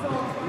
That's all.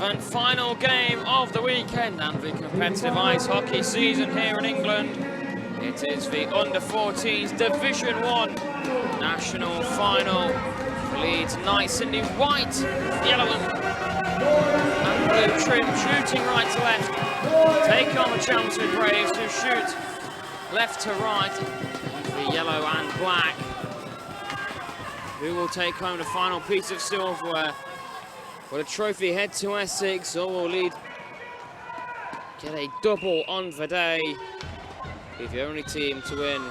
and final game of the weekend and the competitive ice hockey season here in England. It is the under-14s Division 1 national final. Leeds Knights in the white, yellow and blue trim, shooting right to left. Take on the Chelmsford Braves, who shoot left to right, the yellow and black. Who will take home the final piece of silverware? Will a trophy head to Essex, or will Leeds get a double on the day? Be the only team to win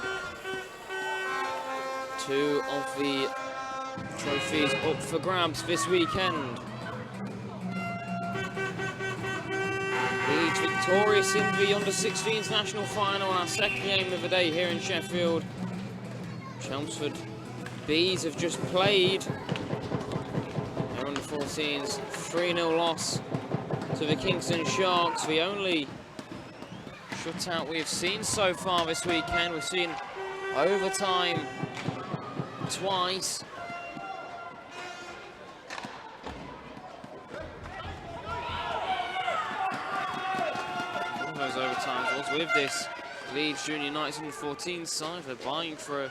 two of the trophies up for grabs this weekend. Leeds victorious in the under-16s national final, our second game of the day here in Sheffield. Chelmsford Bees have just played their under-14s 3-0 loss to the Kingston Sharks, the only shutout we've seen so far this weekend. We've seen overtime twice. One of those overtimes was with this Leeds Junior Knights under-14 side. They're vying for a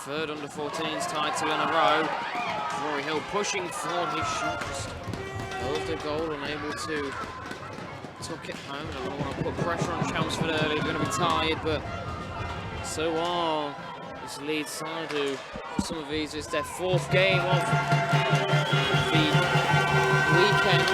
third under-14s title in a row. Rory Hill pushing forward his shot, just over the goal, unable to tuck it home. I don't want to put pressure on Chelmsford early, they're going to be tired, but so are this Leeds side, who for some of these it's their fourth game of the weekend.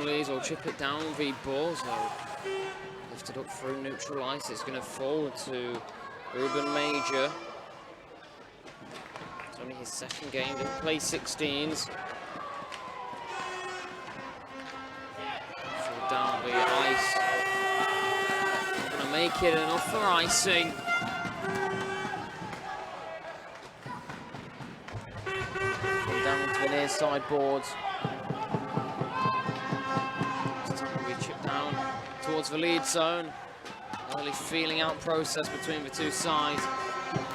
Leeds will chip it down. The balls are lifted up through neutral ice. It's going to fall to Ruben Major. It's only his second game. Didn't play 16s. Fall down the ice. Not going to make it enough for icing. Fall down to the near side boards. Towards the lead zone. Early feeling out process between the two sides.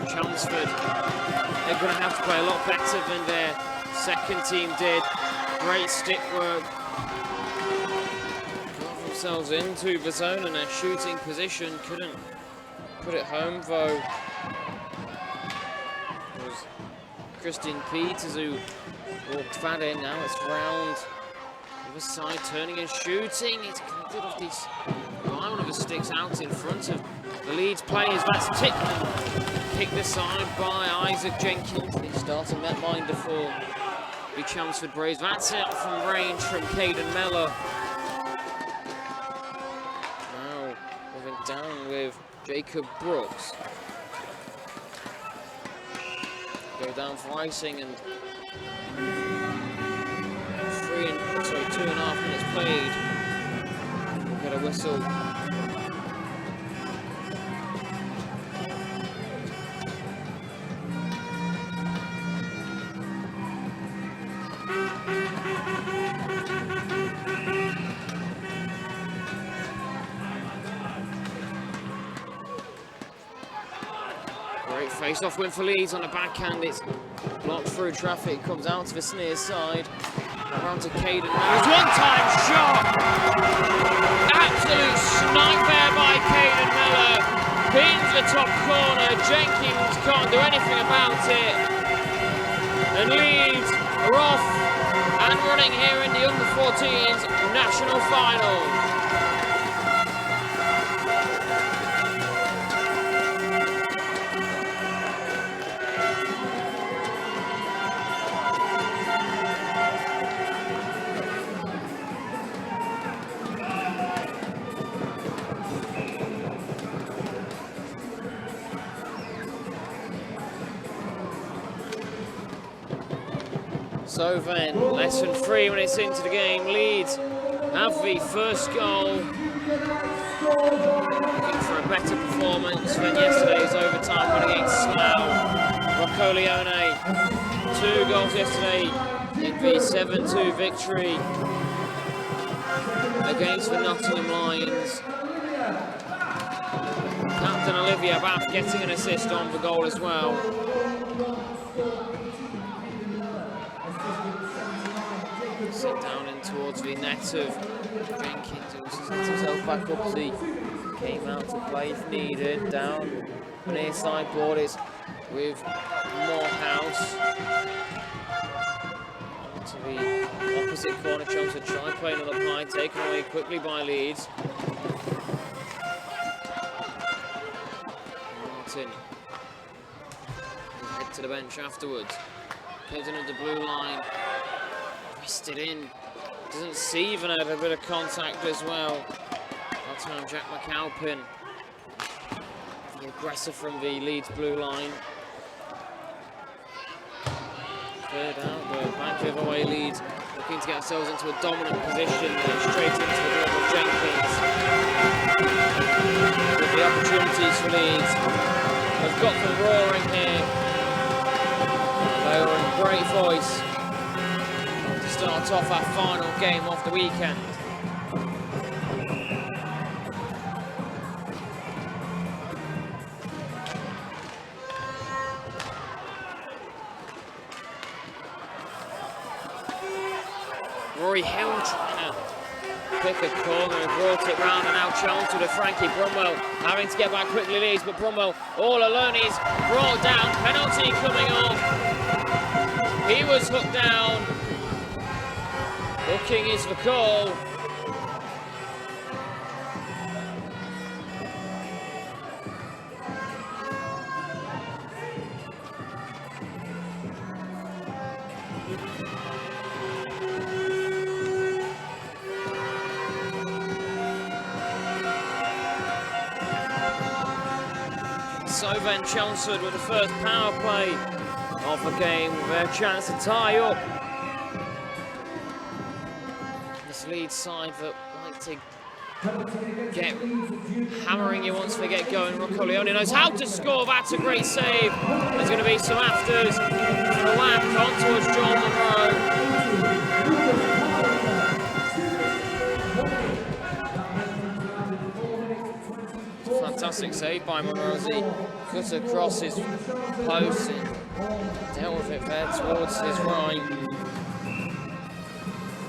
Chelmsford, they're going to have to play a lot better than their second team did. Great stick work. Got themselves into the zone and their shooting position. Couldn't put it home though. It was Christian Peters who walked that in. Now it's round the other side, turning and shooting. It's good off this. One of the sticks out in front of the Leeds players. That's kicked aside by Isaac Jenkins. He's starting that minder for the Chelmsford Braves. That's it from range from Caden Mellor. Now moving down with Jacob Brooks. Go down for icing and 2.5 minutes played. We'll get a whistle. Great face-off win for Leeds on the backhand. It's blocked through traffic, comes out to the near side. Around to Caden Mellor. One-time shot! Absolute snipe there by Caden Mellor. Pins the top corner. Jenkins can't do anything about it. And Leeds are off and running here in the under-14s national final. So then, less than 3 minutes into the game, Leeds have the first goal. Looking for a better performance than yesterday's overtime win against Slough. Rocco Leone, 2 goals yesterday in the 7-2 victory against the Nottingham Lions. Captain Olivia Bath getting an assist on the goal as well. Sit down in towards the net of Jenkins, who sets himself back up as he came out to play if needed. Down the near side board is with Morehouse. To the opposite corner, Chelmsford try playing another high, taken away quickly by Leeds. Martin will head to the bench afterwards. Goes into the blue line. Twisted in. Doesn't see even have a bit of contact as well. That time Jack McAlpin, the aggressor from the Leeds blue line. Cleared out, the back the other way. Leeds looking to get ourselves into a dominant position, straight into the glove of Jenkins. With the opportunities for Leeds. They've got them roaring here. They are in great voice to start off our final game of the weekend. Rory Hill trying to pick a corner, brought it round, and now Chelmsford with Frankie Brumwell having to get back quickly, Leeds, but Brumwell all alone is brought down. Penalty coming off. He was hooked down. Hooking is the call. So then Chelmsford with the first power play of the game, with their chance to tie up. This Leeds side that like to get hammering you once they get going. Rocco Leone knows how to score. That's a great save. There's going to be some afters for the whack on towards John Monroe. Fantastic save by Monroe as he cut across his post and dealt with it there towards his right.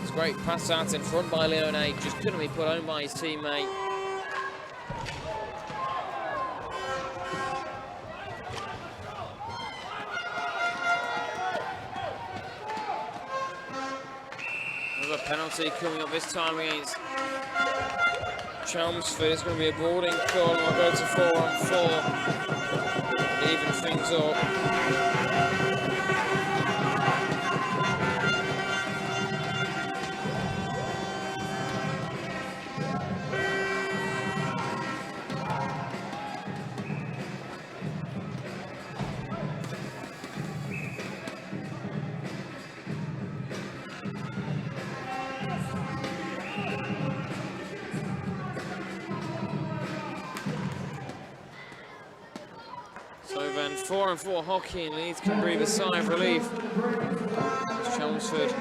It's a great pass out in front by Leone, just couldn't be put home by his teammate. Another penalty coming up this time against Chelmsford. It's going to be a boarding call, and we'll go to 4-on-4, even things up. So then 4-on-4 hockey, and Leeds can breathe a sigh of relief. Chelmsford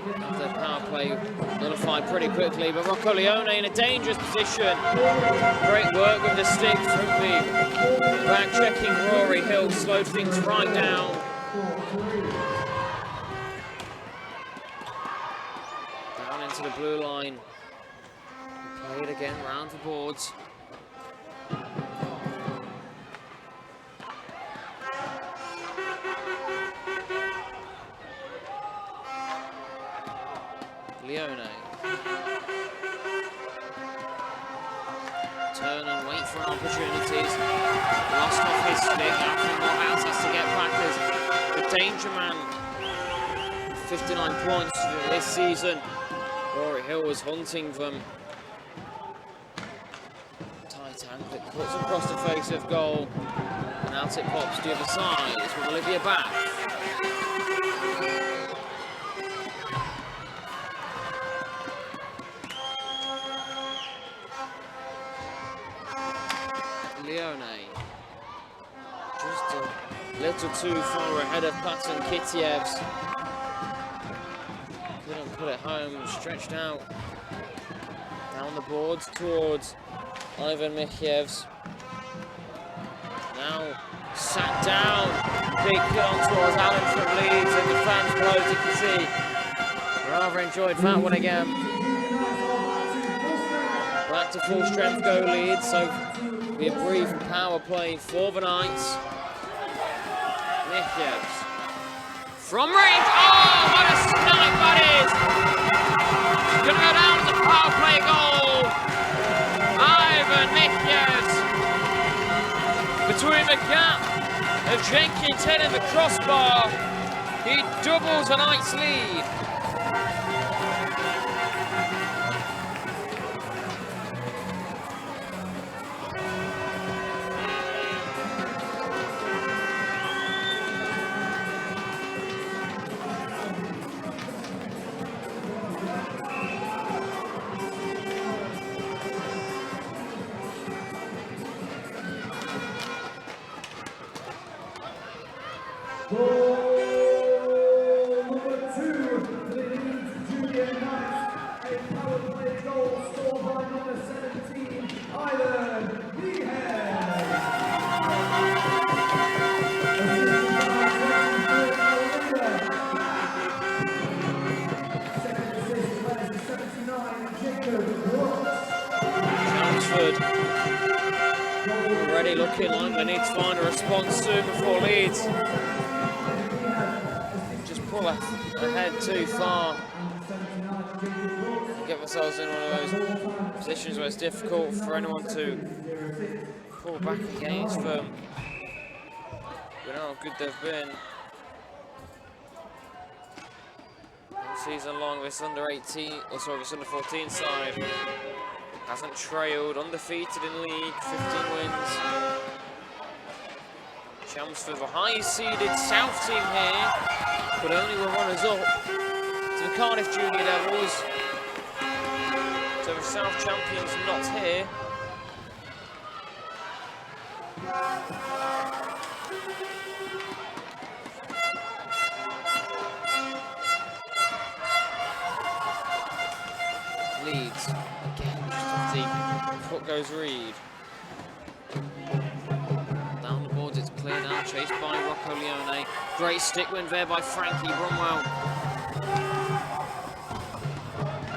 have their power play nullified pretty quickly, but Rocco Leone in a dangerous position. Great work with the stick from the back checking Rory Hill, slowed things right down. Down into the blue line. Play it again round the boards. Leone. Turn and wait for opportunities. Lost off his stick. Alfred Morehouse has to get back as the danger man. 59 points this season. Rory Hill was hunting them. Tight hand that cuts across the face of goal. And out it pops to the other side. It's with Olivia back. Leone. Just a little too far ahead of Patton Kitievs. Couldn't put it home, stretched out. Down the boards towards Ivan Michievs. Now sat down. Big hit on towards Allen from Leeds, and the fans below, as you can see, rather enjoyed that one again. Back to full strength go Leeds, so it'll be a brief power play for the Knights. Michievs from range. Oh, what a snipe that is! It's going to go down as a power play goal. Ivan Michievs, between the gap of Jenkins' head and the crossbar, he doubles the Knights' lead. Chelmsford already looking like they need to find a response soon before Leeds just pull ahead too far. Get themselves in one of those positions where it's difficult for anyone to pull back against them. We know how good they've been all season long. This under 18, or sorry, this under 14 side hasn't trailed, undefeated in league, 15 wins. Chelmsford, the highest seeded South team here, but only were runners up to the Cardiff Junior Devils. So the South champions not here. Leeds again, just deep. Foot goes Reed. Down the boards, it's clear now, chased by Rocco Leone. Great stick win there by Frankie Brumwell.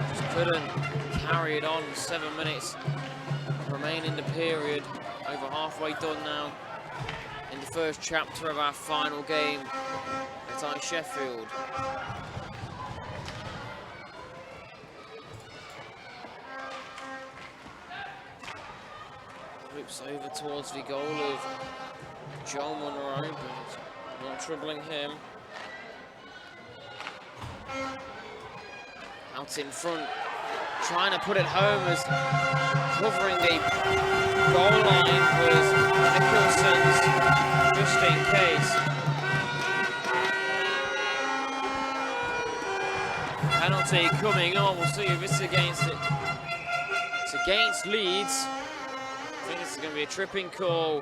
Just couldn't carry it on. 7 minutes remain in the period. Over halfway done now in the first chapter of our final game at Sheffield. Loops over towards the goal of Joe Monroe, but not troubling him. Out in front, trying to put it home as covering the goal line was Nicholson's, just in case. Penalty coming on, we'll see if this is against it. It's against Leeds. I think this is going to be a tripping call.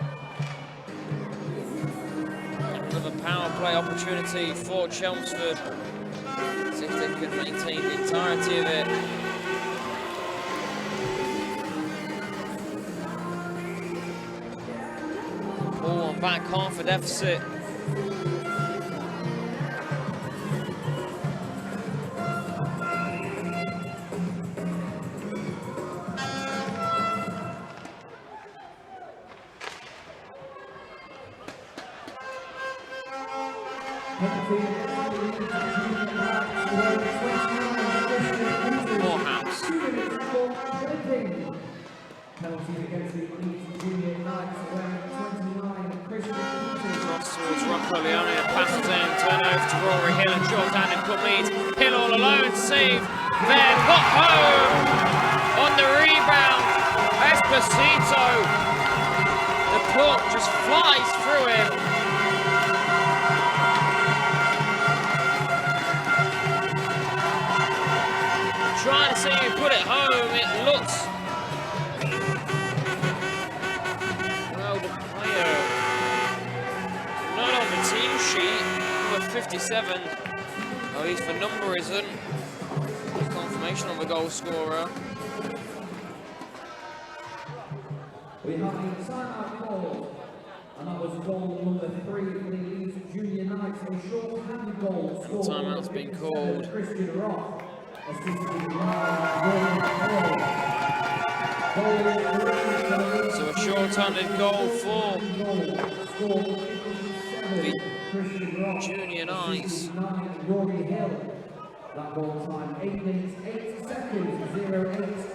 Another power play opportunity for Chelmsford. See if they can maintain the entirety of it. Ball on back half a deficit. Save there, put home on the rebound. Esposito, the puck just flies through him. Trying to see who put it home. It looks well 57. At least the number isn't. Confirmation on the goal scorer. We have the time-out call, and that was goal number 3 for the Leeds Junior Knights, a short-handed goal scored. Timeout's been called. Christian Rock, assisted by So a short-handed goal for the Junior Knights. Rory Hill. That goal time 8 minutes 80 seconds, 0808.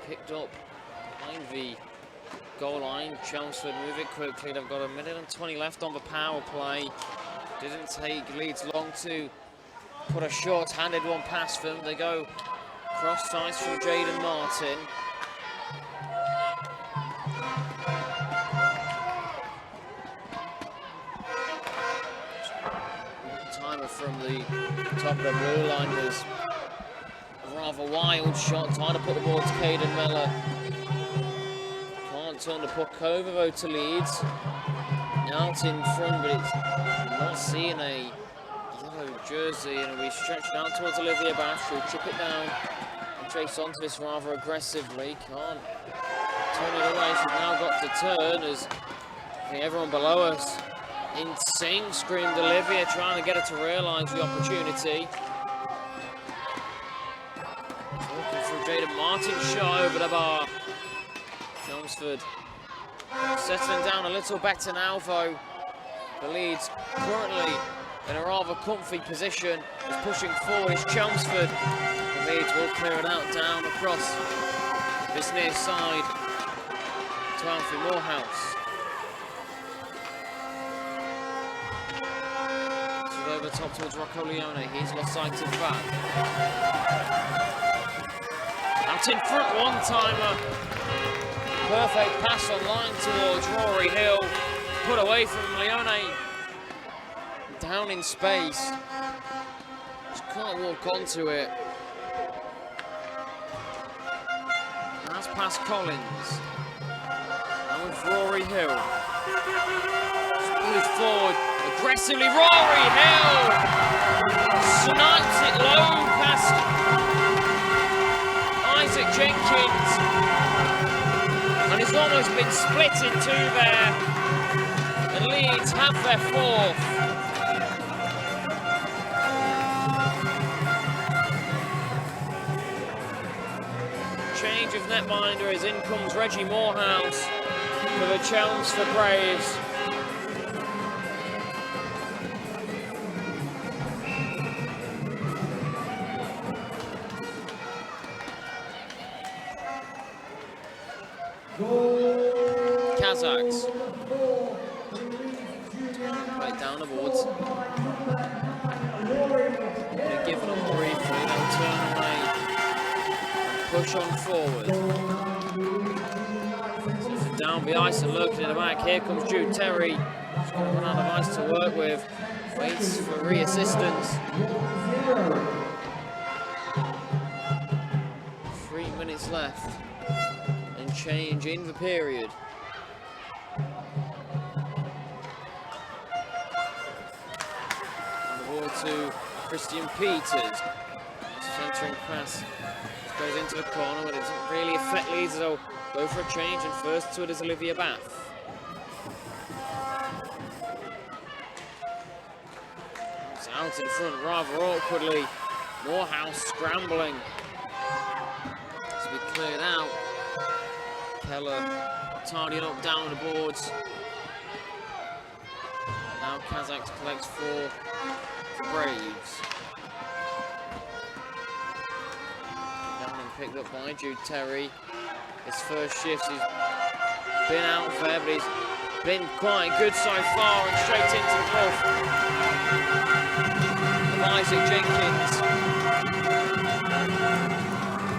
Picked up behind the goal line. Chelmsford move it quickly. They've got 1:20 left on the power play. Didn't take Leeds long to put a short-handed one past them. They go cross size from Jaden Martin. Timer from the top of the blue line was rather wild shot, trying to put the ball to Caden Mellor. Can't turn the puck over though to Leeds. Out in front, but it's not seeing a yellow jersey, and we stretched out towards Olivia Bash. She'll chip it down and chase onto this rather aggressively. Can't turn it away. She's now got to turn as I think everyone below us in sync screamed Olivia, trying to get her to realise the opportunity. Jaden Martin shot over the bar. Chelmsford settling down a little better now though. The Leeds currently in a rather comfy position. Is pushing forward is Chelmsford. The Leeds will clear it out down across this near side to Alfie Morehouse. So over the top towards Rocco Leone. He's lost sight of that. Out in front, one-timer. Perfect pass on line towards Rory Hill. Put away from Leone. Down in space. Just can't walk onto it. That's past Collins. And with Rory Hill. Moves forward aggressively. Rory Hill snipes it low past Isaac Jenkins, and it's almost been split in two there, and Leeds have their fourth. Change of netminder as in comes Reggie Morehouse for the Chelmsford Braves. Kazakhs. Right down the boards. They're given them briefly, they'll turn away and push on forward. So down the ice and lurking in the back. Here comes Jude Terry. She's got to run out of ice to work with. Waits for re-assistance. 3 minutes left. Change in the period. And the ball to Christian Peters. Centering pass goes into the corner, but it doesn't really affect Leeds, as they'll go for a change, and first to it is Olivia Bath. It's out in front rather awkwardly. Morehouse scrambling to be cleared out. Keller tidying up down the boards. Now Kazakhs collects for the Braves. Down and picked up by Jude Terry. His first shift, he's been out there, but he's been quite good so far, and straight into the glove of Isaac Jenkins.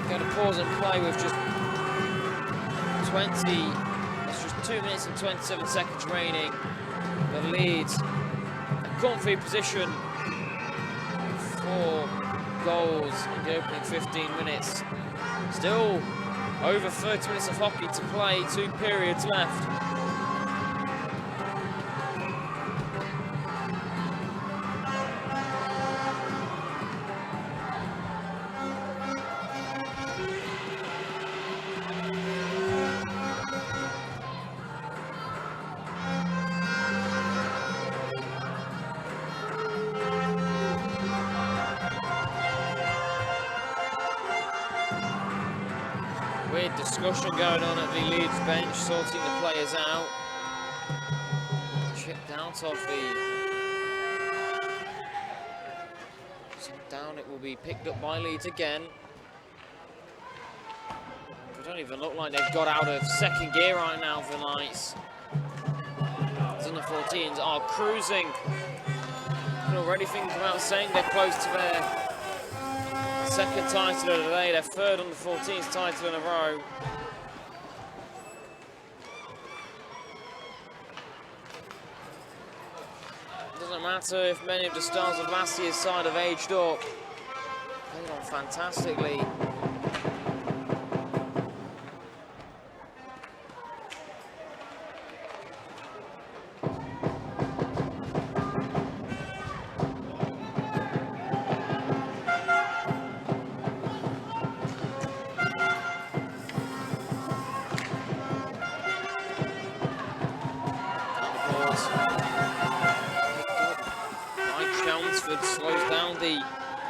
Going to pause and play with just 2 minutes and 27 seconds remaining. But Leeds, comfy position, 4 goals in the opening 15 minutes. Still over 30 minutes of hockey to play, 2 periods left. Weird discussion going on at the Leeds bench, sorting the players out. Chipped out of the... down, it will be picked up by Leeds again. They don't even look like they've got out of second gear right now for the Knights. The under-14s are cruising. And already thinking about saying they're close to their second title of the day, their third under-14s title in a row. It doesn't matter if many of the stars of last year's side have aged up. Played on fantastically. Chelmsford slows down the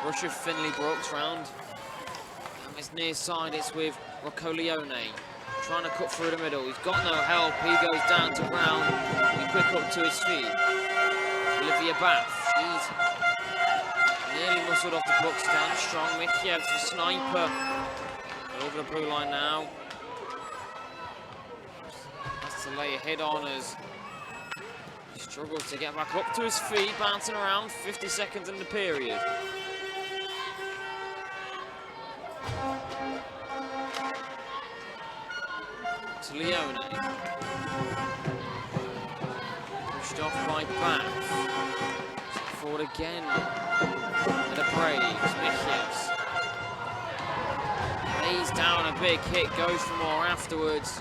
rush of Finley Brooks round. On his near side, it's with Rocco Leone trying to cut through the middle. He's got no help. He goes down to Brown. He quick up to his feet. Olivia Bath, she's nearly muscled off the puck stand. Strong Mickey out to Sniper. Over the blue line now. Has to lay a hit on as struggles to get back up to his feet, bouncing around, 50 seconds in the period. To Leone. Pushed off by Bath. Forward again. And a Braves, Michias. Lays down a big hit, goes for more afterwards.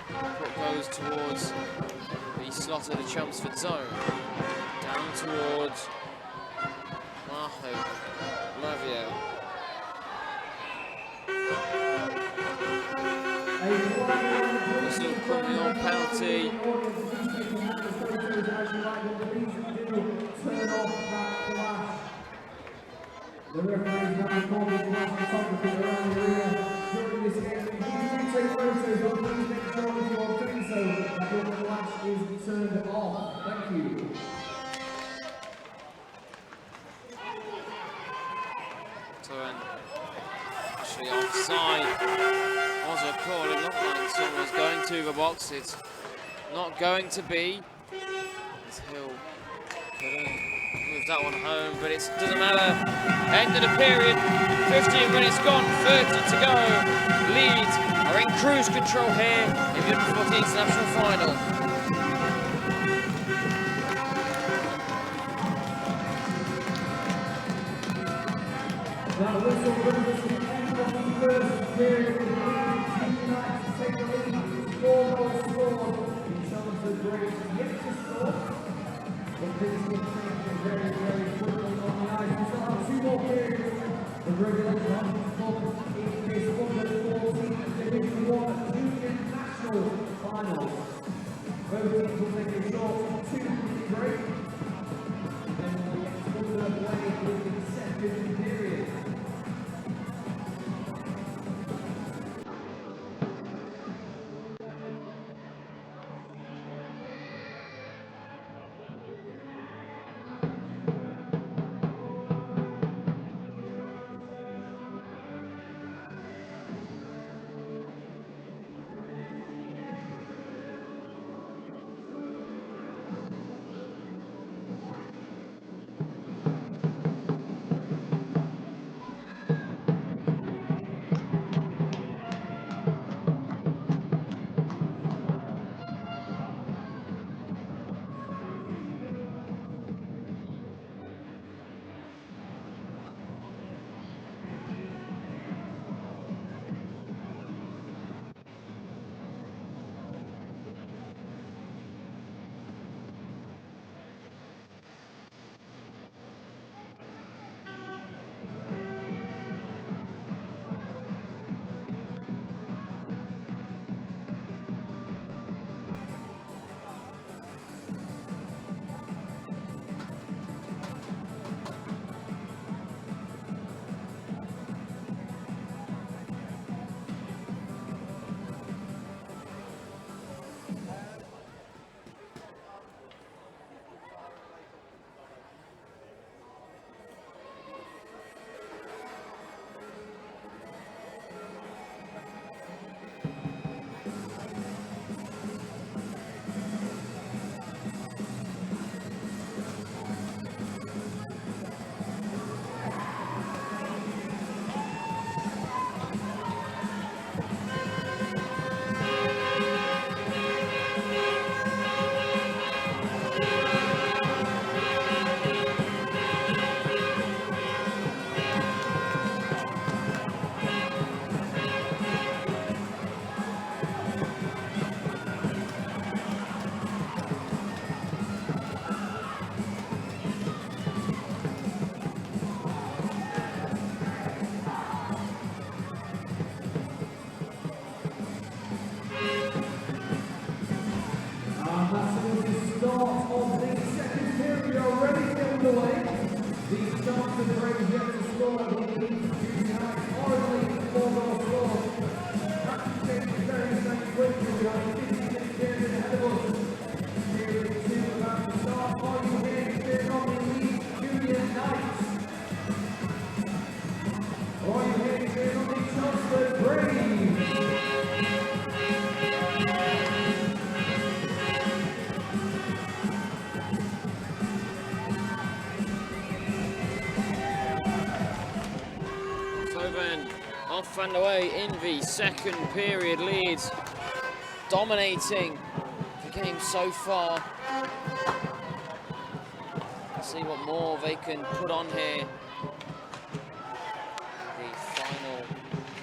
Puck goes towards the slot of the Chelmsford zone. Down towards Maho Lavio. Whistle coming on penalty. The referees have recorded the last photography around the area during this game. If you do take photos, but please make sure that you are doing so that the flash is turned off. Thank you. Actually offside. Was a call. It looked like someone was going to the box. It's not going to be. As Hill couldn't move that one home, but it doesn't matter. End of the period. 15 minutes gone, 30 to go. Leeds are in cruise control here in the U14 International Final. That whistle brings us to the end of the first period. The Leeds take the lead. 4 goals scored. The Chelmsford Braves yet to score. But things will change very, very quickly on the ice. We still have 2 more periods. The regulation of in this under-14 Division 1 Junior National Final. Both teams will take a short 2-minute break. And then we'll get underway with the second period. Off and away in the second period. Leeds dominating the game so far. Let's see what more they can put on here. The final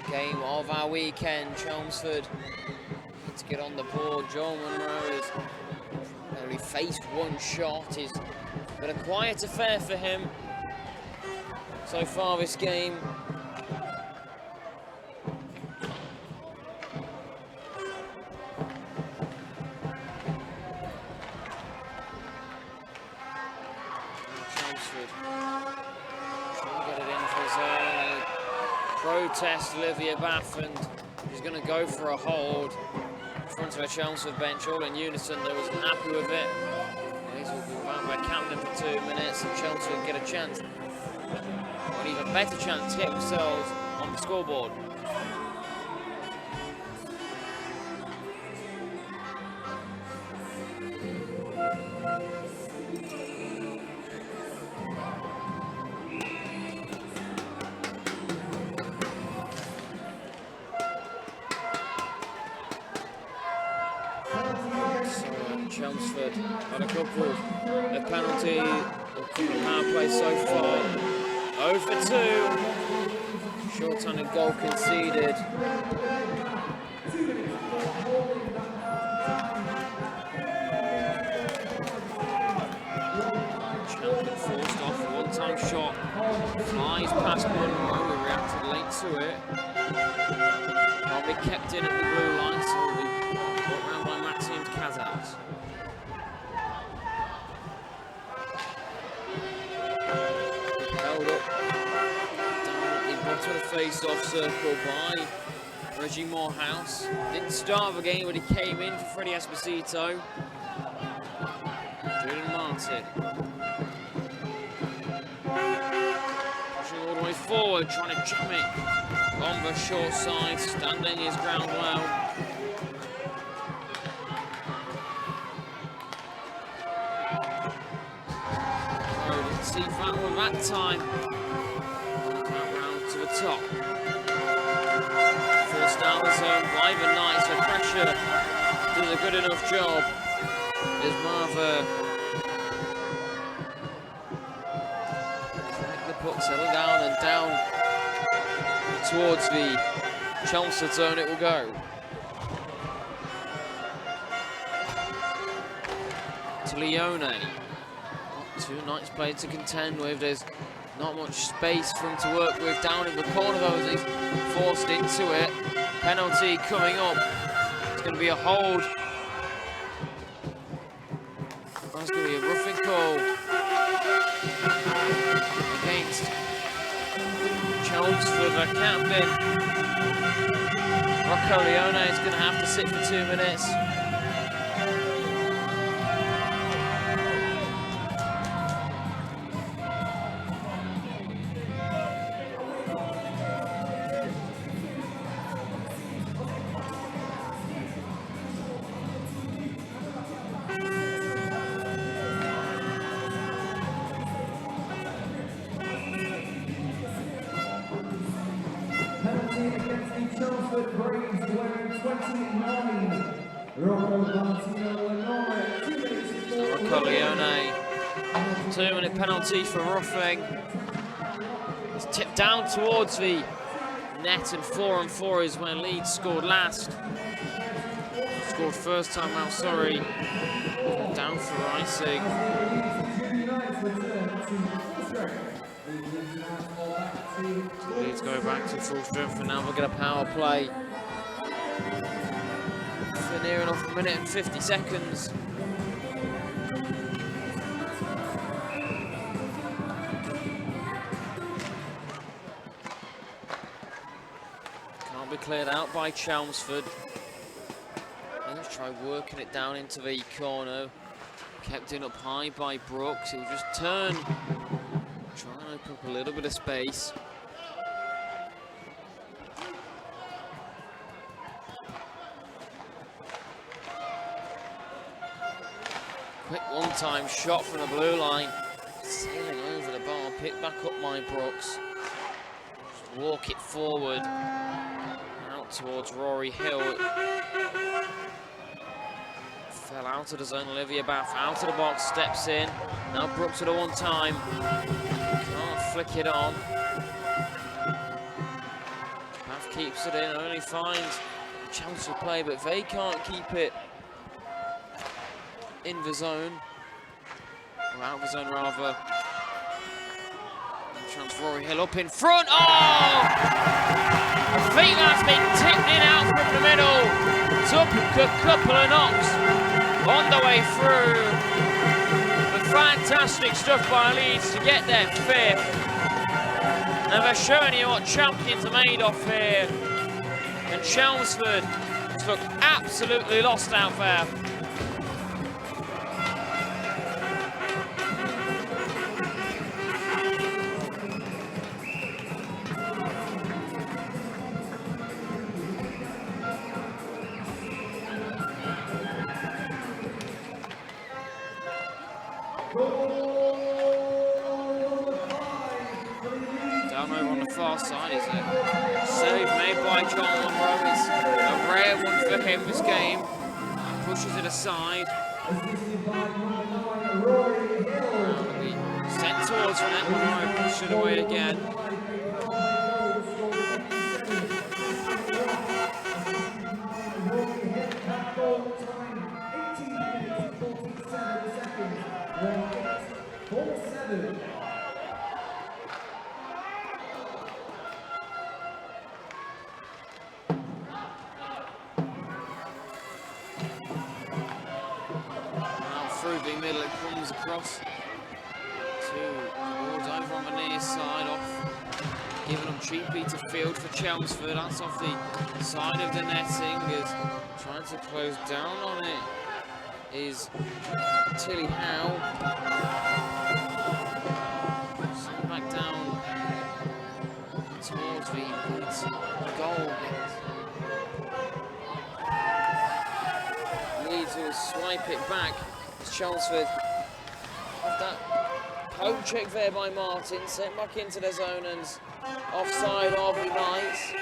game of our weekend. Chelmsford need to get on the board. Joel Monroe has only faced one shot. It's been a quiet affair for him so far this game. Protest Olivia Baffand. He's going to go for a hold in front of a Chelmsford bench, all in unison. They wasn't happy with it. Leeds will be back by captain for 2 minutes, and Chelmsford get a chance, an even better chance to get themselves on the scoreboard. Chelmsford had a couple of penalty or power play so far. 0 for 2. Short-handed goal conceded. Chelmsford forced off a one-time shot. Flies past Monroe, who reacted late to it. Can't be kept in at the blue line, so will be brought round by Maxim's Kazaks. Held up down at the bottom of the face-off circle by Reggie Morehouse. Didn't start the game, but he came in for Freddie Esposito. Julian Martin pushing all the way forward, trying to jam it on the short side, standing his ground well. See that one that time. That round to the top. Forced down the zone by the Knights, so pressure does a good enough job. Is Martha collect the puck, settle down and down towards the Chelmsford zone it will go. To Leone. 2 Knights players to contend with. There's not much space for him to work with down in the corner though, as he's forced into it. Penalty coming up. It's going to be a hold. That's going to be a roughing call against Chelmsford. The captain, Rocco Leone, is going to have to sit for 2 minutes. Rocco Leone, 2-minute penalty for roughing. It's tipped down towards the net, and 4-on-4 is where Leeds scored last. Scored first time out, sorry. Down for icing. Leeds go back to full strength, and now we'll get a power play for near enough a minute and 50 seconds. Can't be cleared out by Chelmsford. Let's try working it down into the corner. Kept in up high by Brooks. He'll just turn. Try and open up a little bit of space. Quick one-time shot from the blue line. Sailing over the bar, pick back up by Brooks. Just walk it forward. towards Rory Hill. Fell out of the zone. Olivia Bath out of the box, steps in. Now Brooks with a one-time. Can't flick it on. Bath keeps it in, only finds Chelmsford play, but they can't keep it in the zone. Or out of the zone, rather. Chance Rory Hill up in front. Oh! I think that's been tipped in out from the middle. Took a couple of knocks on the way through. But fantastic stuff by Leeds to get their fifth. And they're showing you what champions are made of here. And Chelmsford look absolutely lost out there. Down over on the far side is a save made by John Monroe. It's a rare one for him this game. Pushes it aside. He sent towards the net. Monroe pushes it away again. Through the middle, it comes across towards over on the near side, off, giving them cheaply to field for Chelmsford. That's off the side of the netting, is trying to close down on it is Tilly Howe. Send back down towards the Leeds goal. Leeds will swipe it back. Chelmsford have that poke check there by Martin, sent back into their zone and offside of the Knights.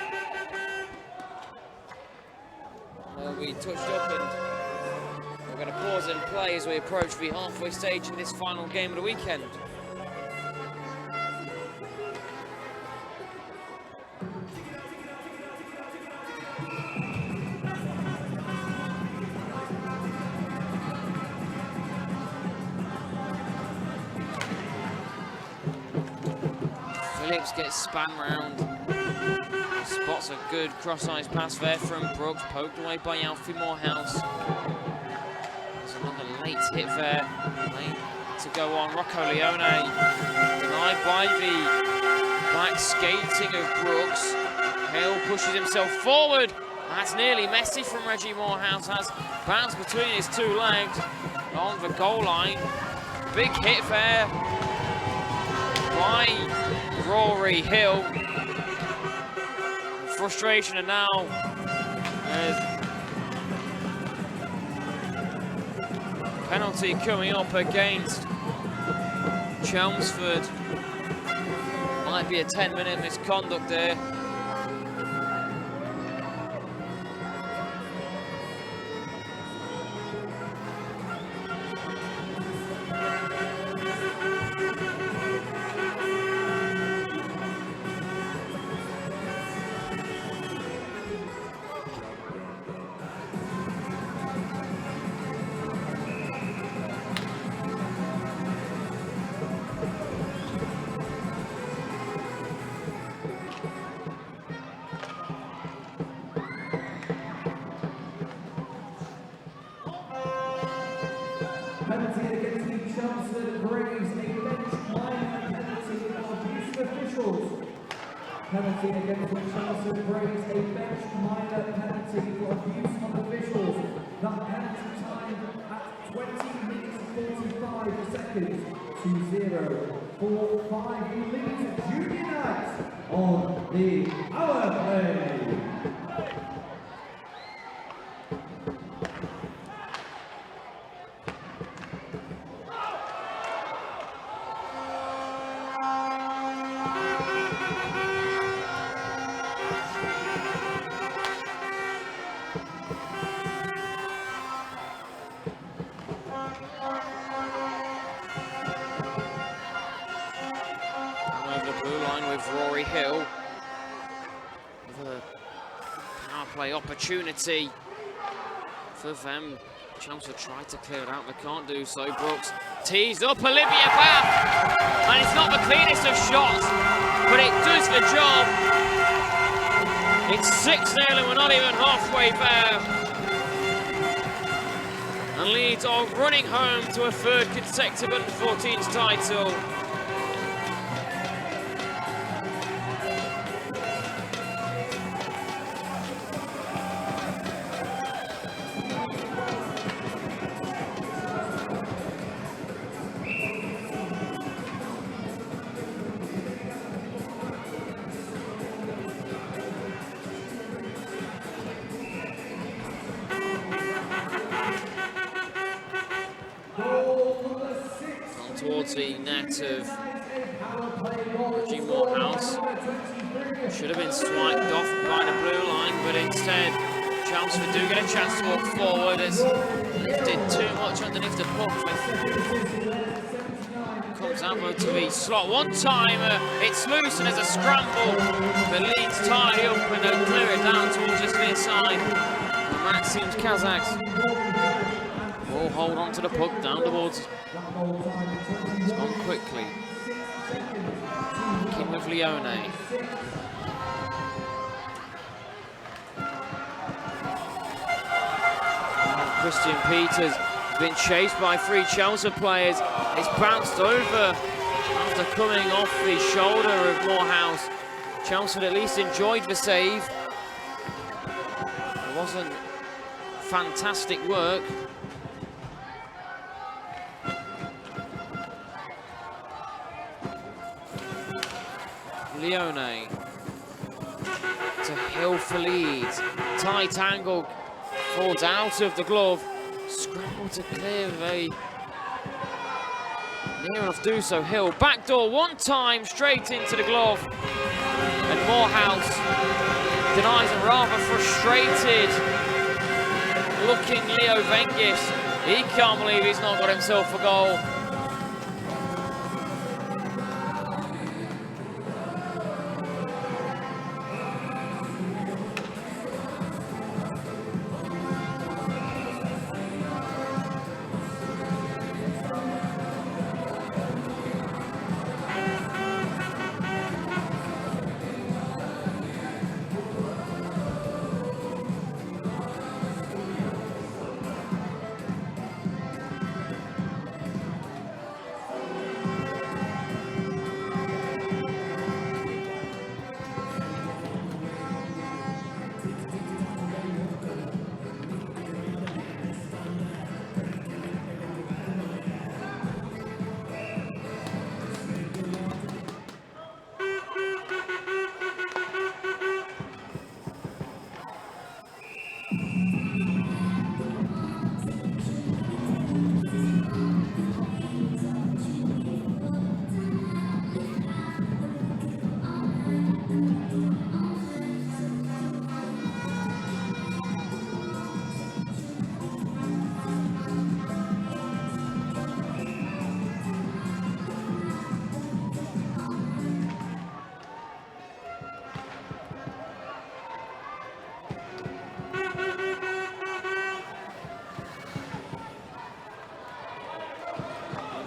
They'll be touched up and we're going to pause and play as we approach the halfway stage in this final game of the weekend. Phillips gets spun round. Spots a good cross-ice pass there from Brooks, poked away by Alfie Morehouse. There's another late hit there. Late to go on. Rocco Leone denied by the back skating of Brooks. Hill pushes himself forward. That's nearly messy from Reggie Morehouse. Has bounced between his two legs on the goal line. Big hit there by Rory Hill. Frustration, and now penalty coming up against Chelmsford. Might be a 10-minute misconduct there. Penalty against the Chelmsford Braves, a bench minor penalty for abuse of officials. Penalty against the Chelmsford Braves, a bench minor penalty for abuse of officials. That penalty time at 20 minutes 45 seconds to 0-4-5 in Leeds Junior Knights on the hour play. Another power play opportunity for them. Chelmsford tried to clear it out, they can't do so. Brooks teased up Olivia Bath, and it's not the cleanest of shots, but it does the job. It's 6-0 and we're not even halfway there. And Leeds are running home to a third consecutive under-14s title. Towards the net of Reggie Morehouse. Should have been swiped off by the blue line, but instead Chelmsford do get a chance to walk forward as lifted too much underneath the puck. Comes out to the slot. One timer, it's loose and there's a scramble. The Leeds tied up and they clear it down towards this near side. And that seems Kazakhs will hold on to the puck down towards. It's gone quickly. King with Leone. Christian Peters has been chased by 3 Chelmsford players. It's bounced over after coming off the shoulder of Morehouse. Chelmsford at least enjoyed the save. It wasn't fantastic work. Leone to Hill for Leeds. Tight angle, falls out of the glove. Scramble to clear, very near enough to do so. Hill, backdoor one time, straight into the glove. And Morehouse denies a rather frustrated looking Leo Vengis. He can't believe he's not got himself a goal.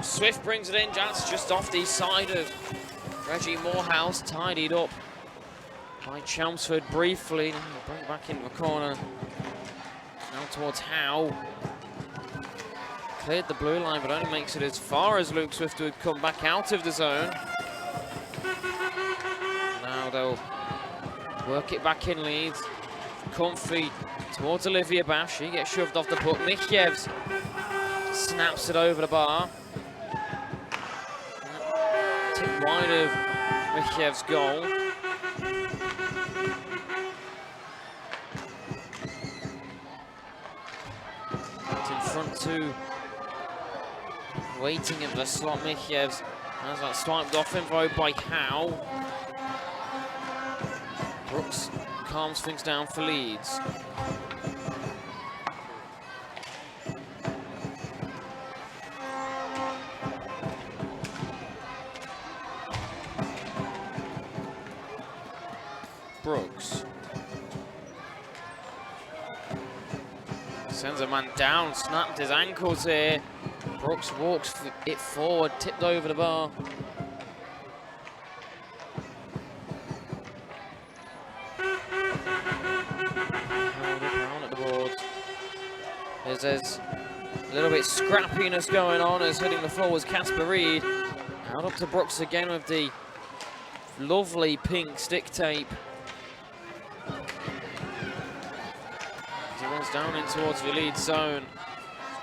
Swift brings it in, that's just off the side of Reggie Morehouse, tidied up by Chelmsford briefly. Now bring it back into the corner. Now towards Howe. Cleared the blue line, but only makes it as far as Luke Swift would come back out of the zone. Now they'll work it back in Leeds. Comfy towards Olivia Bash. She gets shoved off the puck. Mikievs snaps it over the bar. Tip wide of Mikiev's goal. It's in front two. Waiting at the slot, Mikievs has that swiped off him by Howe. Brooks calms things down for Leeds. Brooks Sends a man down, snapped his ankles here. Brooks walks it forward, tipped over the bar. Down at the boards. There's a little bit scrappiness going on as hitting the floor was Casper Reed. Out up to Brooks again with the lovely pink stick tape. As he runs down in towards the lead zone.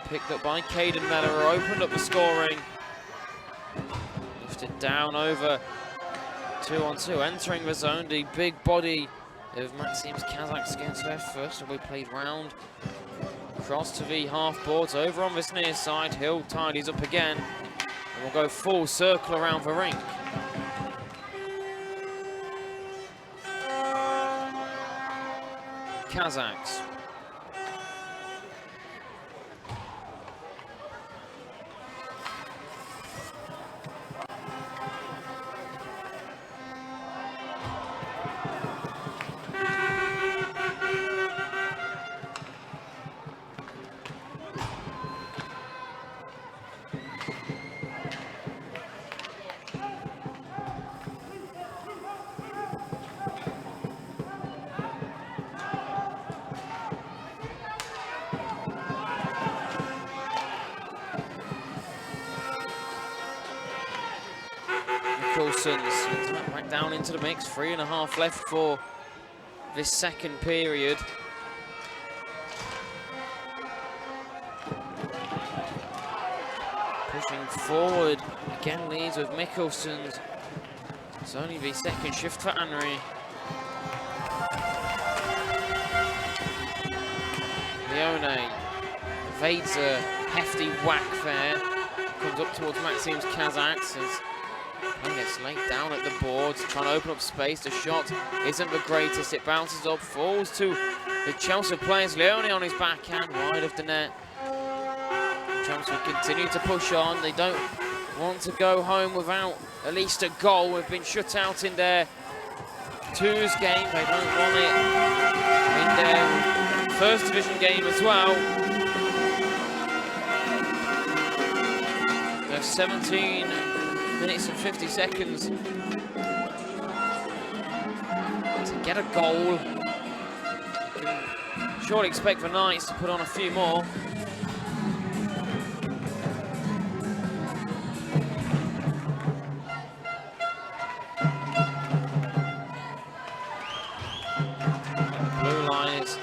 Picked up by Caden Meller, who opened up the scoring. Lifted down over 2-on-2, entering the zone. The big body of Maxim's Kazakhs against their first, and we played round. Cross to the half boards, over on this near side. Hill tidies up again, and we'll go full circle around the rink. Kazakhs. Back down into the mix, 3.5 left for this second period. Pushing forward, again Leeds with Mickelson's. It's only the second shift for Henry. Leone evades a hefty whack there. Comes up towards Maxim's Kazakhs as he gets laid down at the boards, trying to open up space. The shot isn't the greatest. It bounces up, falls to the Chelmsford players. Leone on his backhand, wide of the net. Chelmsford continue to push on. They don't want to go home without at least a goal. We've been shut out in their twos game. They don't want it in their first division game as well. There's 17 minutes and 50 seconds to get a goal. You can surely expect the Knights to put on a few more. Blue line is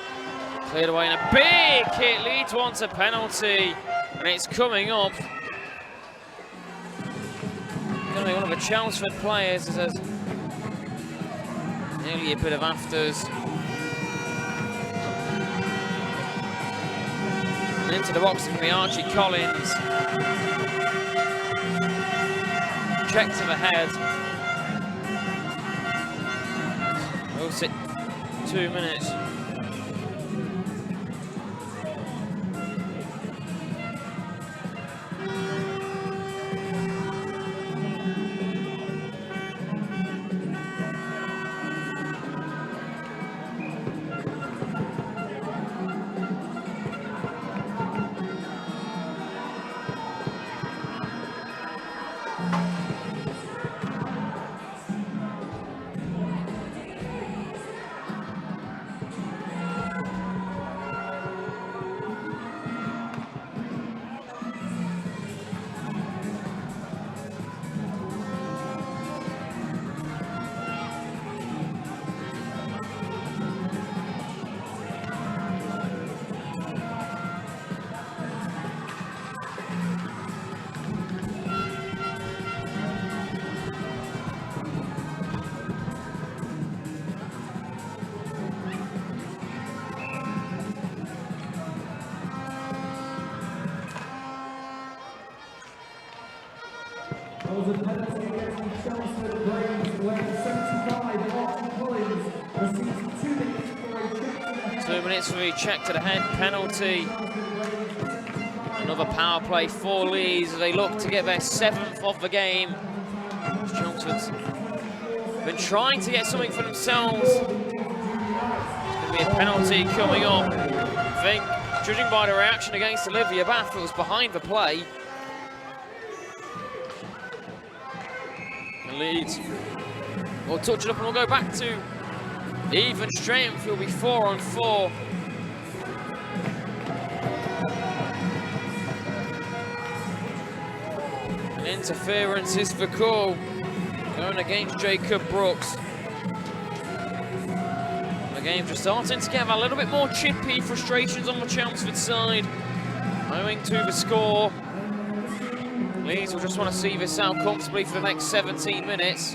cleared away, and a big hit. Leeds wants a penalty, and it's coming up. Going to be one of the Chelmsford players. There's nearly a bit of afters. And into the box can be Archie Collins. Check to the head. We'll sit 2 minutes. was a penalty against the Chelmsford Braves when 75 Archie Collins receives 2 minutes for a check to the head. 2 minutes for a check to the head penalty. Another power play for Leeds as they look to get their 7th of the game. Chelmsford's been trying to get something for themselves. There's going to be a penalty coming up. I think Judging by the reaction against Olivia Bath, it was behind the play. And Leeds will touch it up and we'll go back to even strength. It'll be 4-on-4. Interference is the call, going against Jacob Brooks. The game just starting to get a little bit more chippy, frustrations on the Chelmsford side, owing to the score. Leeds will just want to see this out comfortably for the next 17 minutes.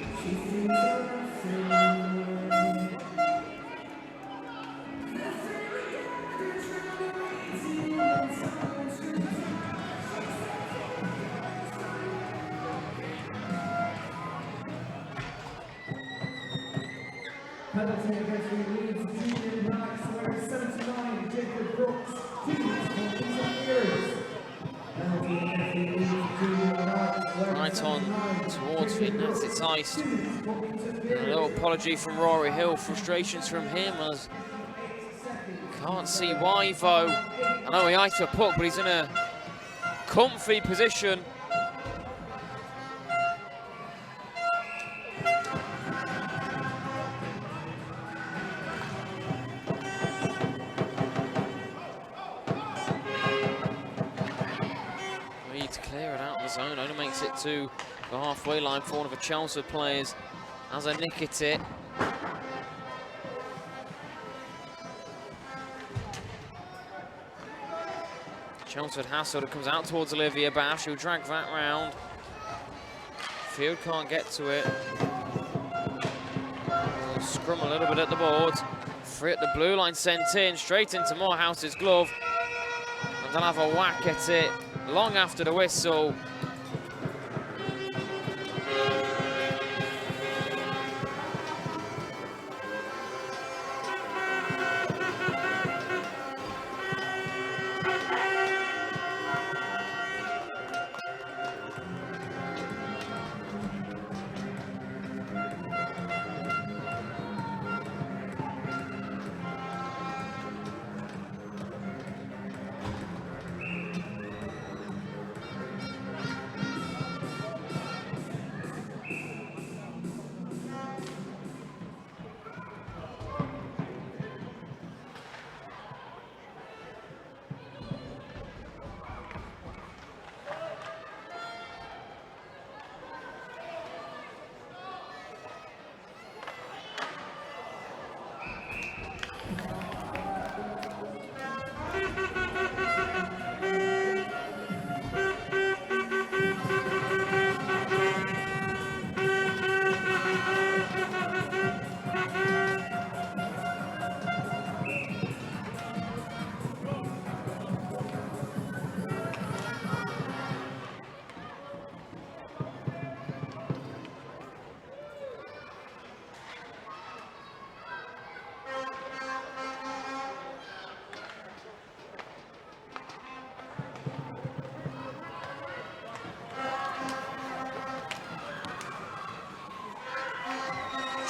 Penalty against the Leeds junior backs, wearing 79, Jacob Brooks, right on towards the net, it's iced. A little apology from Rory Hill, frustrations from him as can't see why though. I know he iced a puck, but he's in a comfy position. Clear it out of the zone, only makes it to the halfway line for one of the Chelmsford players as a nick at it. Chelmsford Hassel comes out towards Olivia Bath, she'll drag that round. Field can't get to it. We'll scrum a little bit at the boards. Free at the blue line, sent in, straight into Morehouse's glove. And they'll have a whack at it. Long after the whistle.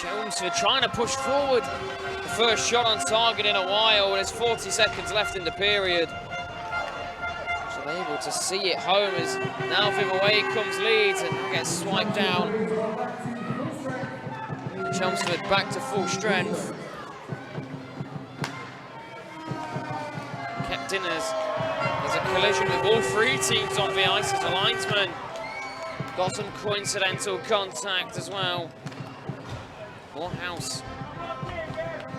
Chelmsford trying to push forward. The first shot on target in a while, and there's 40 seconds left in the period. So they're able to see it home as now from away comes Leeds and gets swiped down. Chelmsford back to full strength. Kept in as there's a collision with all three teams on the ice as the linesman got some coincidental contact as well. Morehouse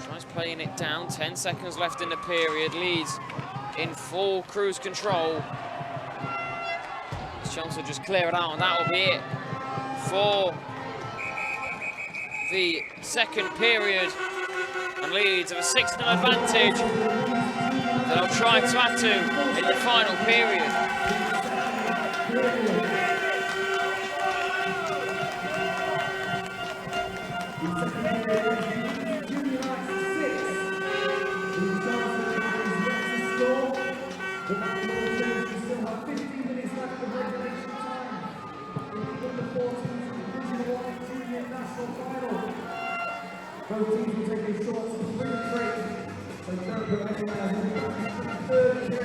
tries playing it down, 10 seconds left in the period. Leeds in full cruise control. Chelmsford just clear it out and that will be it for the second period. And Leeds have a 6-0 advantage that they'll try to add to in the final period. Both teams will take a short sprint break, so don't put anyone else in the third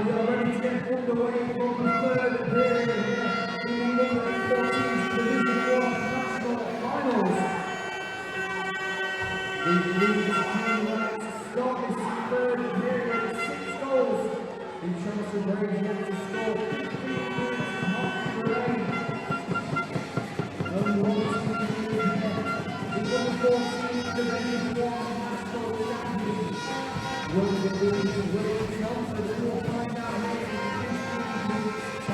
we are ready to get underway from the third period in the U14 Division 1 National Finals. The Leeds team like to start this third period with 6 goals. The Chelmsford Braves yet to score 15 points and half the lane. Only one team in the U14 Division 1 National Champions. Will the Leeds win Chelmsford? We'll find out here in 15 minutes' time.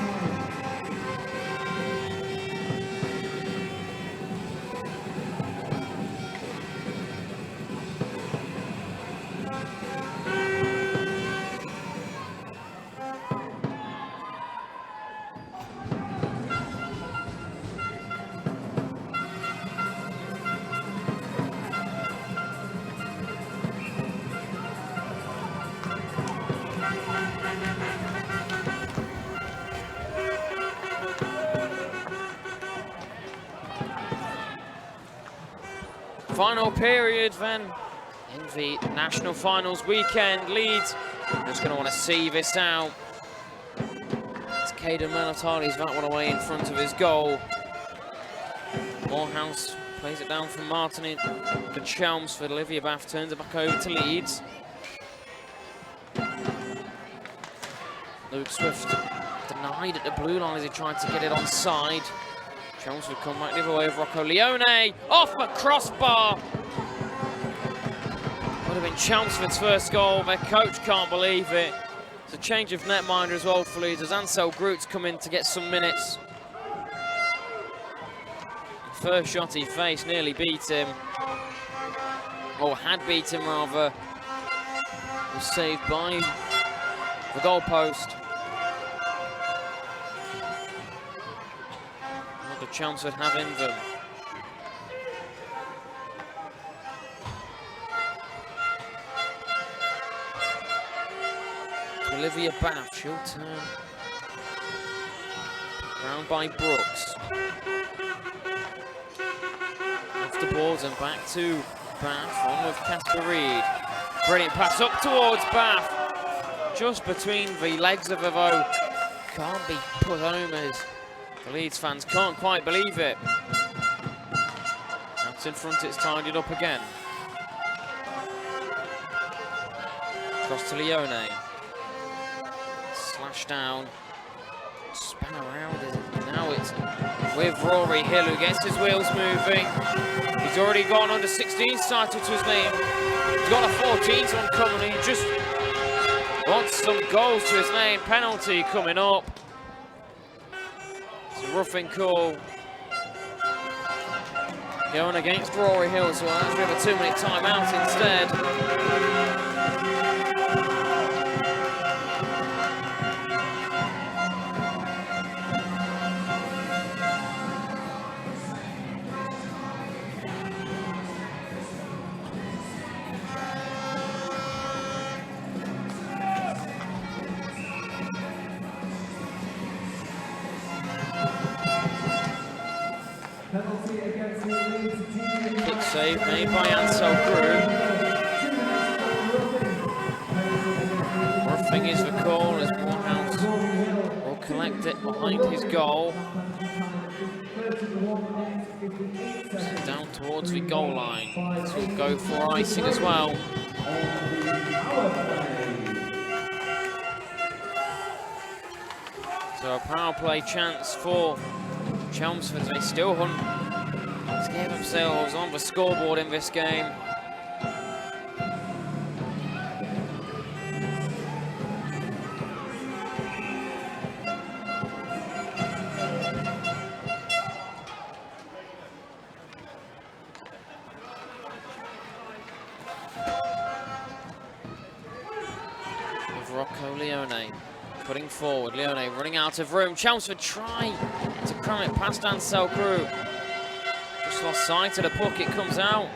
Final period then in the national finals weekend. Leeds just going to want to see this out. It's Caden Melitali's that one away in front of his goal. Morehouse plays it down from Martin for Chelmsford. Olivia Bath turns it back over to Leeds. Luke Swift denied at the blue line as he tried to get it onside. Chelmsford come back the other way of Rocco Leone, off the crossbar. Would have been Chelmsford's first goal. Their coach can't believe it. It's a change of netminder as well for Leeds as Ansel Groot's come in to get some minutes. The first shot he faced nearly beat him, or had beat him rather. Was saved by the goalpost. The Chelmsford have in them. To Olivia Bath, she'll turn. Round by Brooks. Off the boards and back to Bath, on with Casper Reed. Brilliant pass up towards Bath. Just between the legs of her though. Can't be put home as the Leeds fans can't quite believe it. Out in front, it's tidied up again. Cross to Leone. Slash down. Span around. Now it's with Rory Hill who gets his wheels moving. He's already got an under 16 title to his name. He's got a 14th one coming. He just wants some goals to his name. Penalty coming up. Roughing call going against Rory Hill, so we'll have a 2-minute timeout instead. Kick save made by Ansel Groot. Roughing is the call as Morehouse will collect it behind his goal. Down towards the goal line. This will go for icing as well. So a power play chance for Chelmsford. They still hunt to get themselves on the scoreboard in this game. With Rocco Leone putting forward. Leone running out of room. Chelmsford try to cram it past Ansel Groot. Just lost sight of the puck. It comes out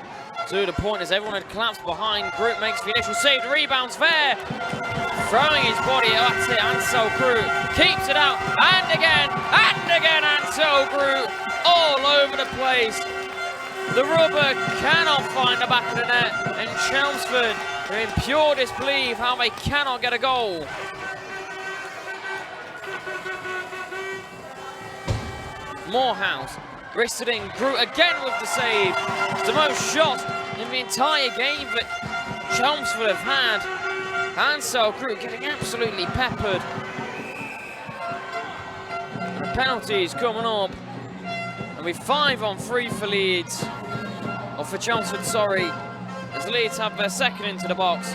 to the point as everyone had collapsed behind. Groot makes the initial save. The rebound's there. Throwing his body at it. Ansel Groot keeps it out. And again Ansel Groot all over the place. The rubber cannot find the back of the net. And Chelmsford are in pure disbelief how they cannot get a goal. Morehouse. Wristed in, Groot again with the save. It's the most shots in the entire game that Chelmsford have had. Ansel Groot getting absolutely peppered. And the penalties coming up. And we're 5-on-3 for Leeds. Or for Chelmsford, sorry. As Leeds have their second into the box.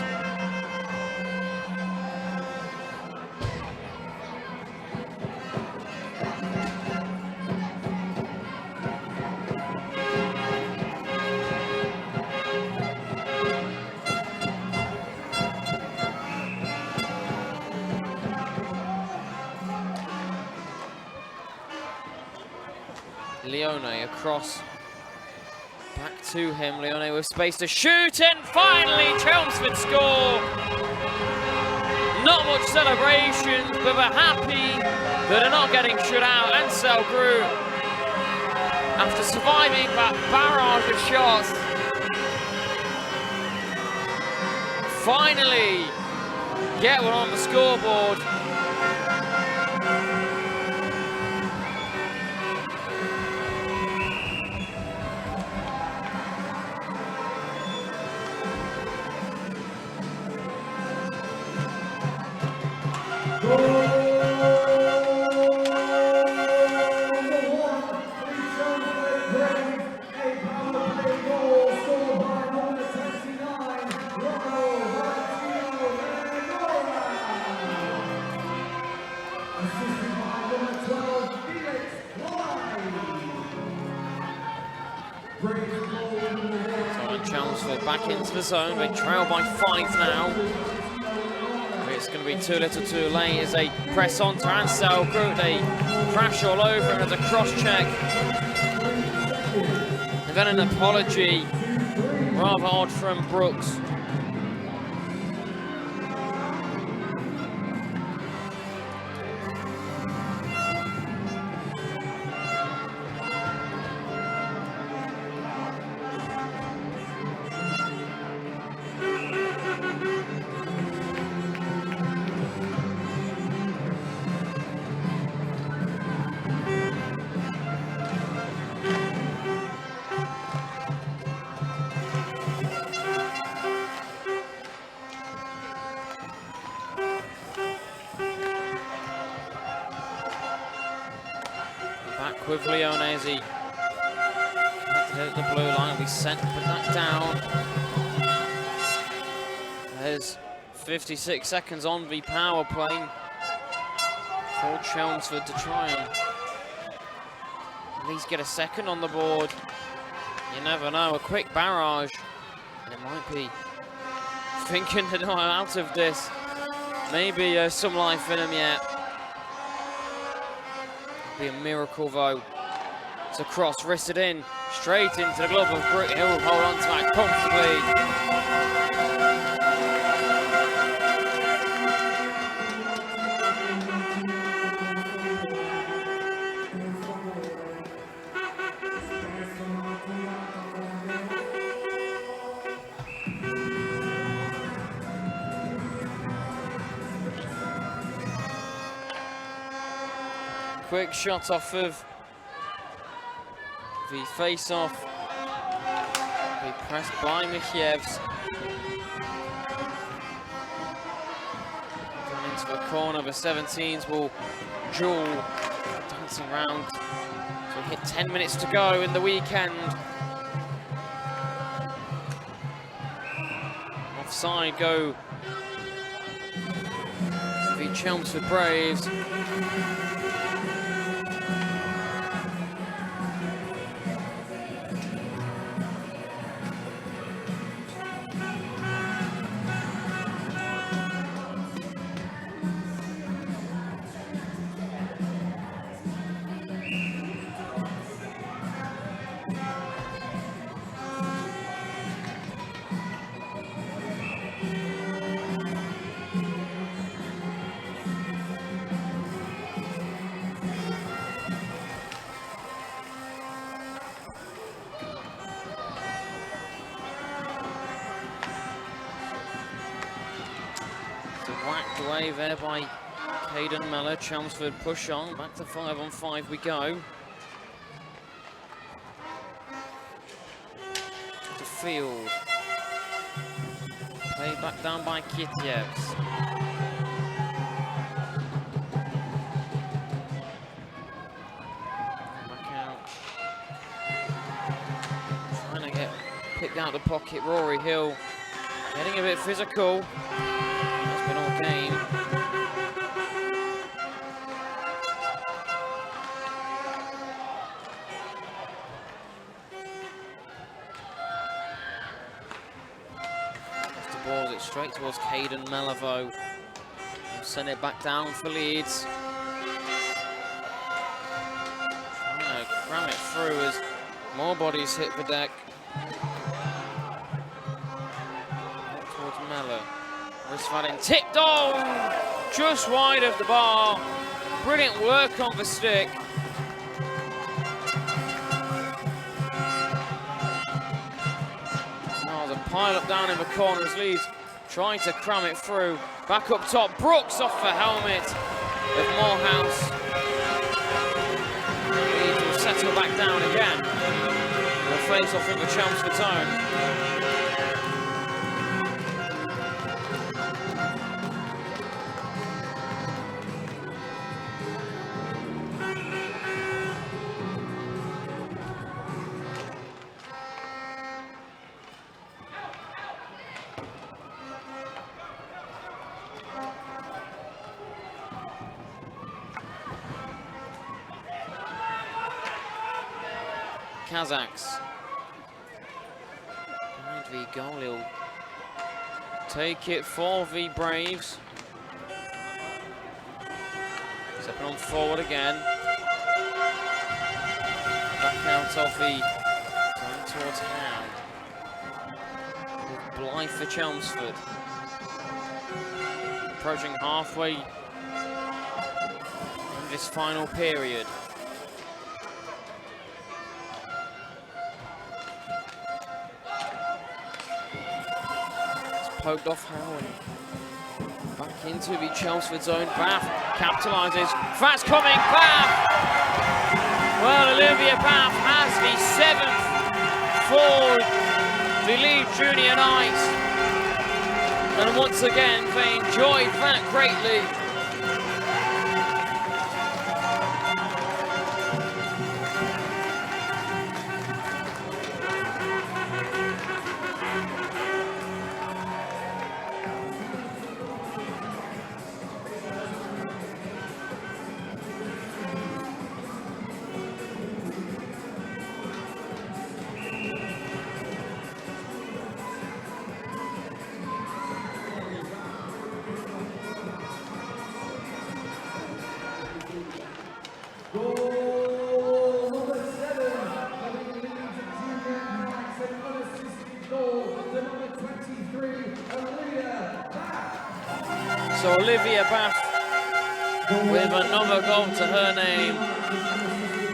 Leone across, back to him. Leone with space to shoot, and finally Chelmsford score. Not much celebration, but they're happy that they're not getting shut out. Ansel Groot, after surviving that barrage of shots, finally get one on the scoreboard. Chelmsford back into the zone. They trail by 5 now. It's going to be too little too late as they press on to Ansel Groot. They crash all over him as a cross-check. And then an apology, rather odd from Brooks. Back with Leone as he hit the blue line. We sent that down. There's 56 seconds on the power play for Chelmsford to try and at least get a second on the board. You never know, a quick barrage. And it might be thinking that I'm out of this. Maybe some life in him yet. Be a miracle though. It's a cross, wristed in, straight into the glove of Groot. He'll hold on to that comfortably. Quick shot off of the face-off. Be pressed by Michievs. Going into the corner, the 17s will duel, dancing round. So we hit 10 minutes to go in the weekend. Offside go the Chelmsford Braves. Whacked away there by Caden Miller. Chelmsford push on. Back to 5-on-5 we go. field. Played back down by Kityevs. Back out. Trying to get picked out the pocket. Rory Hill getting a bit physical. That's been all game. Balls it straight towards Caden Melivo. He'll send it back down for Leeds. Trying to cram it through as more bodies hit the deck. Back towards Mella. Wristfading tipped on! Just wide of the bar. Brilliant work on the stick. Pile up down in the corners, Leeds trying to cram it through. Back up top, Brooks off the helmet of Morehouse. Leeds will settle back down again. And a face off in the Chelmsford zone. Kazakhs. Behind the goal, he'll take it for the Braves. Stepping on forward again. Back out of the going towards hand. With Blythe for Chelmsford. Approaching halfway in this final period. Poked off Howard. Back into the Chelmsford zone. Bath capitalises. Fast coming. Bath! Well, Olivia Bath has the 7th for the Leeds Junior Knights. And once again, they enjoyed that greatly. So Olivia Bath with another goal to her name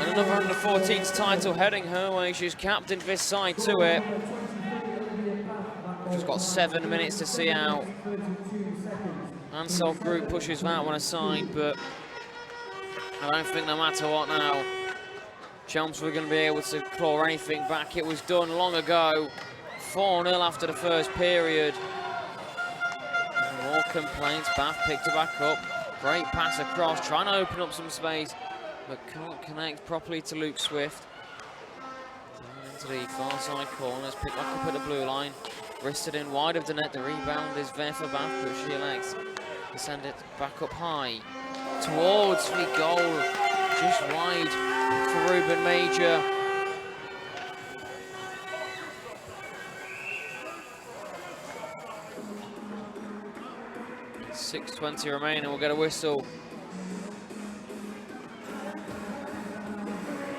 and another under 14s title heading her way. She's captained this side to it. She's got 7 minutes to see out. Ansel Group pushes that one aside, but I don't think no matter what now, Chelmsford are going to be able to claw anything back. It was done long ago. 4-0 after the first period. More complaints. Bath picked it back up. Great pass across, trying to open up some space, but can't connect properly to Luke Swift. Down into the far side corners, picked back up at the blue line. Wristed in wide of the net. The rebound is there for Bath, but she elects to send it back up high towards the goal, just wide for Ruben Major. 6:20 remaining, we'll get a whistle.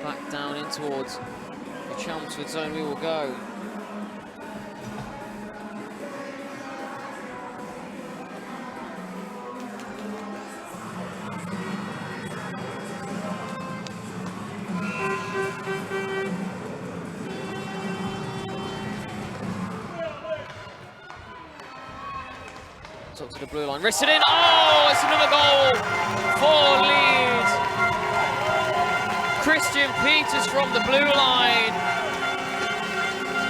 Back down in towards the Chelmsford zone we will go. Up to the blue line, wristed in. Oh, it's another goal for Leeds. Christian Peters from the blue line.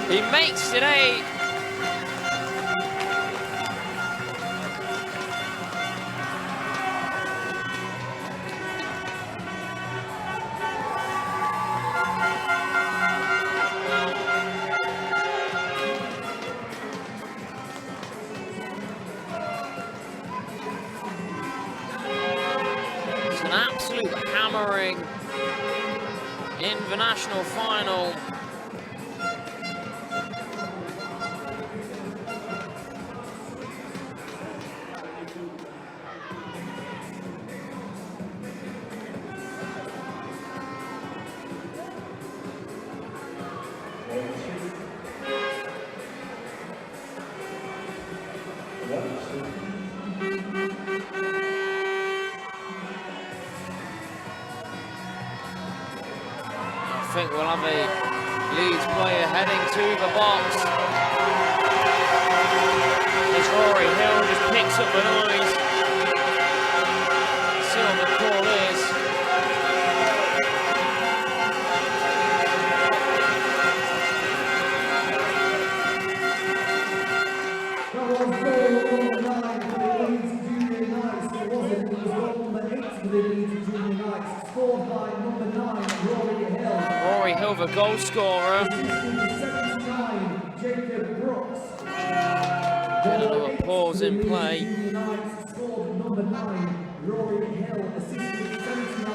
He makes it 8. It's an absolute hammering in the national final. I think we'll have a Leeds player heading to the box. As Rory Hill just picks up the noise. See what the call is. That was goal number 9 for the Leeds Junior Knights. It wasn't, it was goal number 8 for the Leeds Junior Knights, scored by number 9, Rory Hill. Rory Hill, the goal scorer. Assisting 79, Jacob Brooks. Another pause in play. Junior Knights scored number 9, Rory Hill, assisting 79,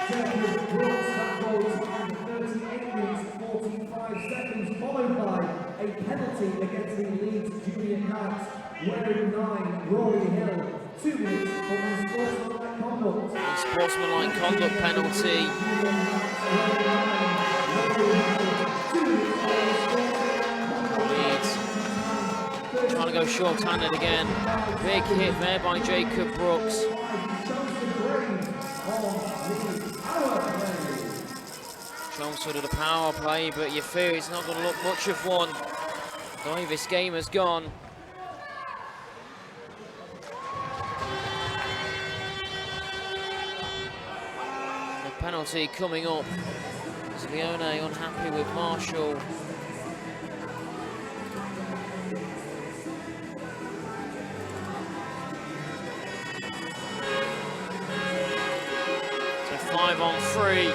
Jacob Brooks. That goal was timed 38 minutes 45 seconds, followed by a penalty against the Leeds Junior Knights, wearing 9, Rory Hill, 2 minutes for unsportsmanlike conduct. Unsportsmanlike conduct penalty. Leeds trying to go short-handed again. Big hit there by Jacob Brooks. Chelmsford of the power play, but you fear it's not going to look much of one. The way this game has gone. The penalty coming up. Is Leone unhappy with Marshall? It's a 5-on-3.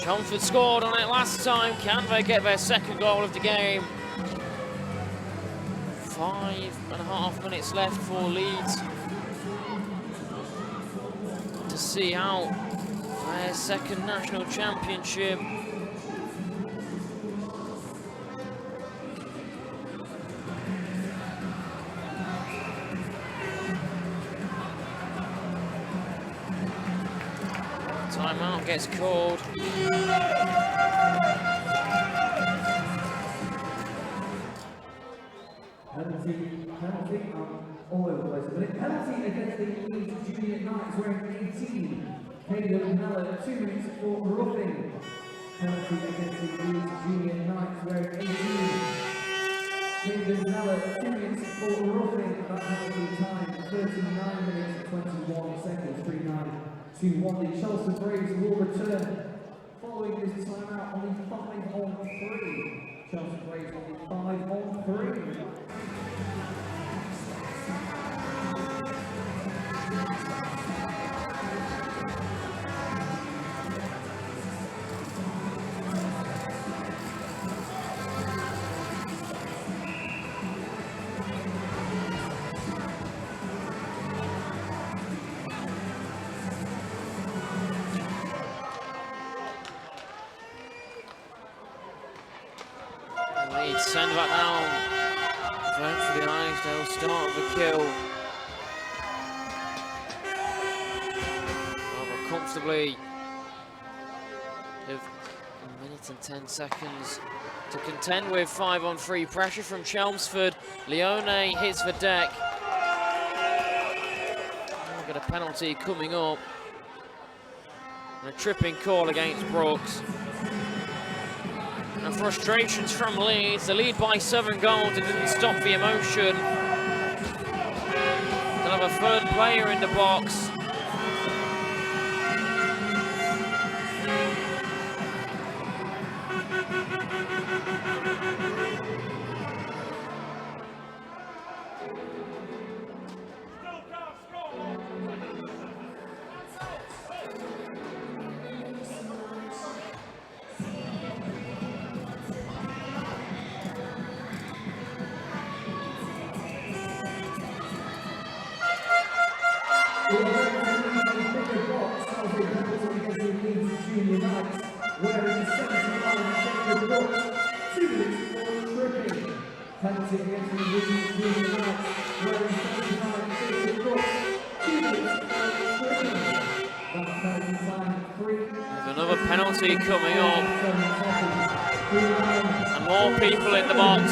Chelmsford scored on it last time. Can they get their second goal of the game? 5.5 minutes left for Leeds to see out their second national championship. Timeout gets called. Penalty, all over the place. But a penalty against the Leeds Junior Knights wearing 18. Caden Mellor, 2 minutes for roughing. Penalty against the Leeds Junior Knights wearing 18. Caden Mellor, 2 minutes for roughing. That penalty time 39 minutes 21 seconds. 3-9-2-1. The Chelmsford Braves will return following this timeout on the 5-on-3. Chelmsford Braves on the 5-on-3. Leeds send back down. Vote for the eyes, they'll start the kill. Rather comfortably. With 1 minute and 10 seconds to contend with. 5-on-3 pressure from Chelmsford. Leone hits the deck. Look at a penalty coming up. And a tripping call against Brooks. And frustrations from Leeds. The lead by 7 goals. It didn't stop the emotion. They'll have a third player in the box. We're going to leave a bigger box. That was a penalty against the Leeds Junior Knights, where in the 79 Jacob Brooks, 2 minutes for tripping. Penalty against the Leeds Junior Knights, where in 79 Jacob Brooks, 2 minutes for tripping. That's penalty time 3. There's another penalty coming up. And more people in the box.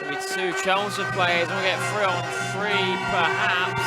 There'll be 2 Chelmsford players. We'll get 3 on 3 perhaps.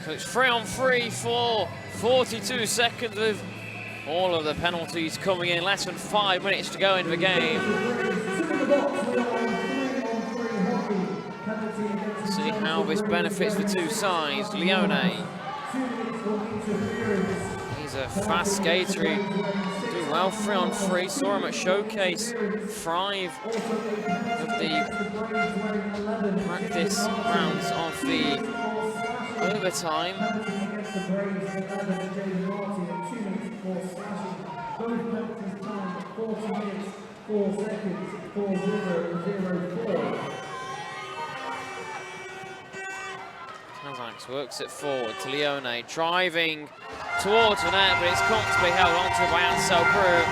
So it's 3 on 3 for 42 seconds with all of the penalties coming in. Less than 5 minutes to go into the game. See how this benefits the 2 sides. Leone. He's a fast skater. He do well 3 on 3. Saw him at Showcase 5 of the practice rounds of the overtime. Kazaks works it forward to Leone, driving towards the net, but it's comfortably held onto by Ansel Crew.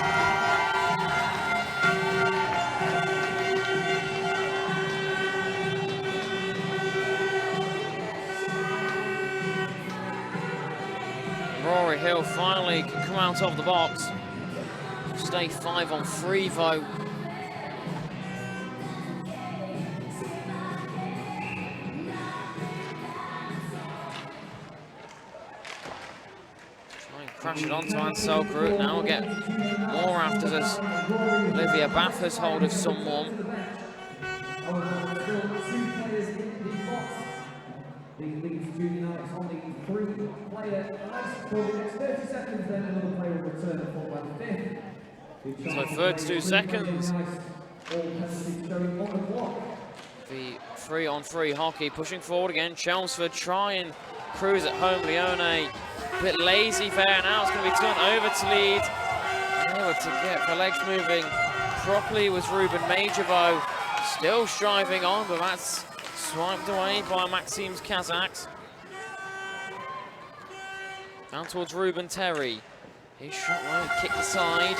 Rory Hill finally can come out of the box. Stay 5 on 3 though. Try and crash it onto Ansel Groot. Now we'll get more after this. Olivia Bathurst hold of someone. The Leeds Junior Knights only 3 player. For the next 30 seconds, then another player will return for by the 5th. So 32 seconds. The 3 on 3 hockey pushing forward again. Chelmsford trying cruise at home. Leone a bit lazy there. Now it's going to be turned over to Leeds. Able to get the legs moving properly was Ruben Majorbo. Still striving on, but that's swiped away by Maxim's Kazaks. Down towards Ruben Terry. His shot low, kick the side.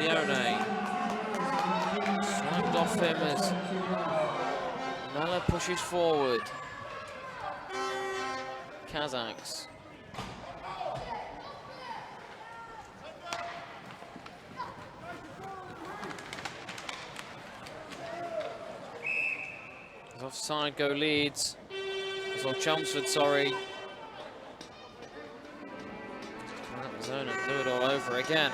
Leone. Swiped off him as Mella pushes forward. Kazaks. Offside go Leeds. Well, Chelmsford, sorry. Come out the zone and do it all over again.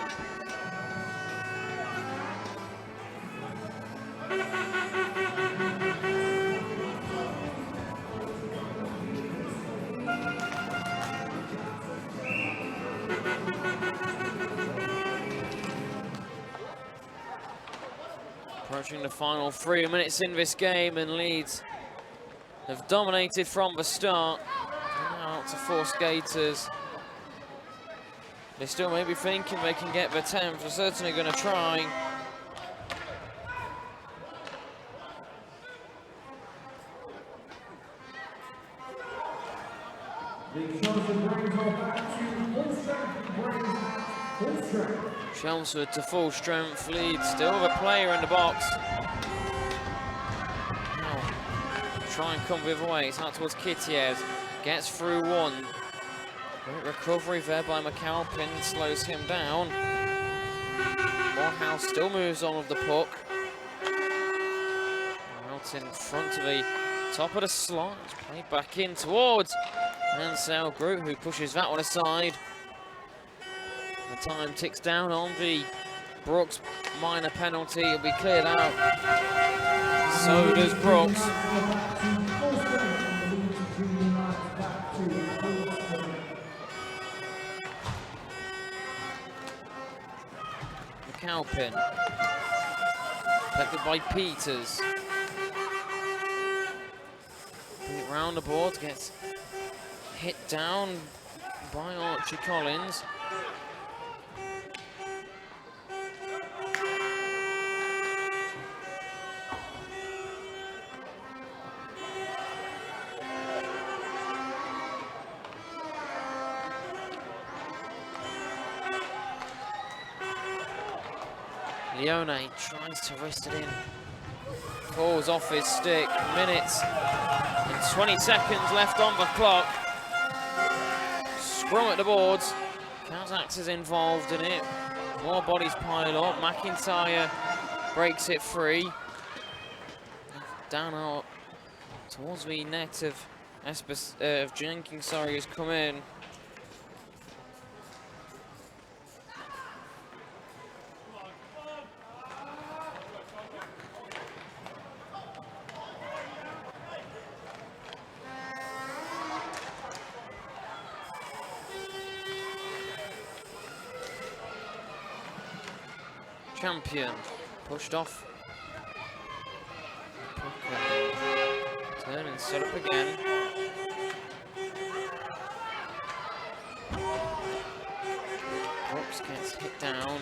Approaching the final 3 minutes in this game, and Leeds have dominated from the start. Now out to 4 skaters. They still may be thinking they can get the 10th. They're certainly going to try. Chelmsford to full strength. Leeds still with a player in the box. Now, try and come the other way. It's out towards Kitiev. Gets through one. Great recovery there by McAlpin. Slows him down. Morehouse still moves on with the puck. Out in front of the top of the slot. It's played back in towards Ansel Groot, who pushes that one aside. The time ticks down on the Brooks minor penalty. It'll be cleared out. So does Brooks. McAlpin. Collected by Peters. Bring it round the board, gets hit down by Archie Collins. Leone tries to wrist it in. Falls off his stick. Minutes and 20 seconds left on the clock. Scrum at the boards. Kazakhs is involved in it. More bodies pile up. McIntyre breaks it free. Down out towards the net of Jenkins, sorry, has come in. Champion pushed off. Turn and set up again. Brooks gets hit down.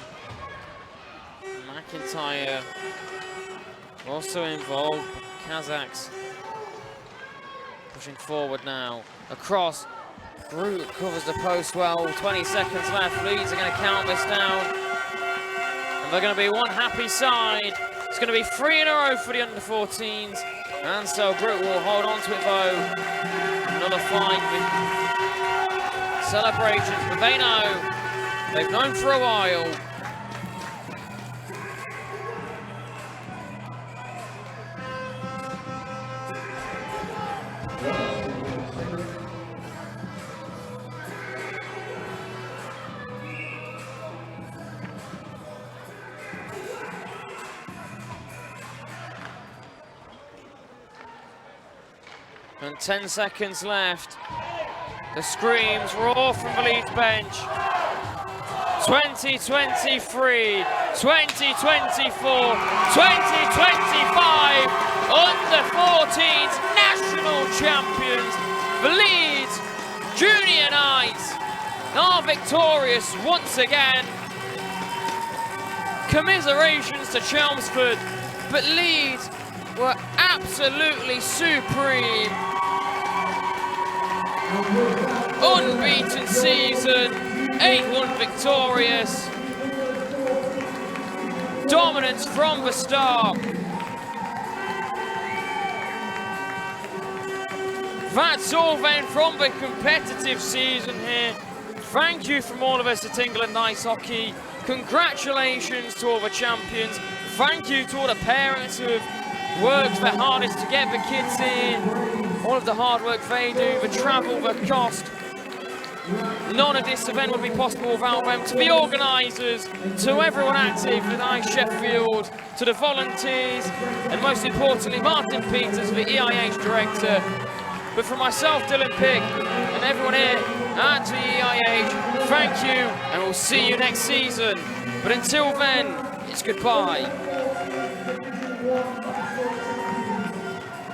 McIntyre also involved. Kazakhs pushing forward now. Across. Groot covers the post well. 20 seconds left. Leeds are going to count this down. They're going to be one happy side. It's going to be 3 in a row for the under-14s. And so Groot will hold on to it though. Another 5 with celebrations, but they know. They've known for a while. And 10 seconds left. The screams roar from the Leeds bench. 2023, 2024, 2025 under-14s national champions. The Leeds Junior Knights are victorious once again. Commiserations to Chelmsford, but Leeds were absolutely supreme. Unbeaten season, 8-1 victorious. Dominance from the start. That's all then from the competitive season here. Thank you from all of us at England Ice Hockey. Congratulations to all the champions. Thank you to all the parents who have worked their hardest to get the kids in. All of the hard work they do, the travel, the cost. None of this event would be possible without them. To the organisers, to everyone active at Ice Sheffield, to the volunteers, and most importantly, Martin Peters, the EIH director. But for myself, Dylan Pick, and everyone here at the EIH, thank you, and we'll see you next season. But until then, it's goodbye.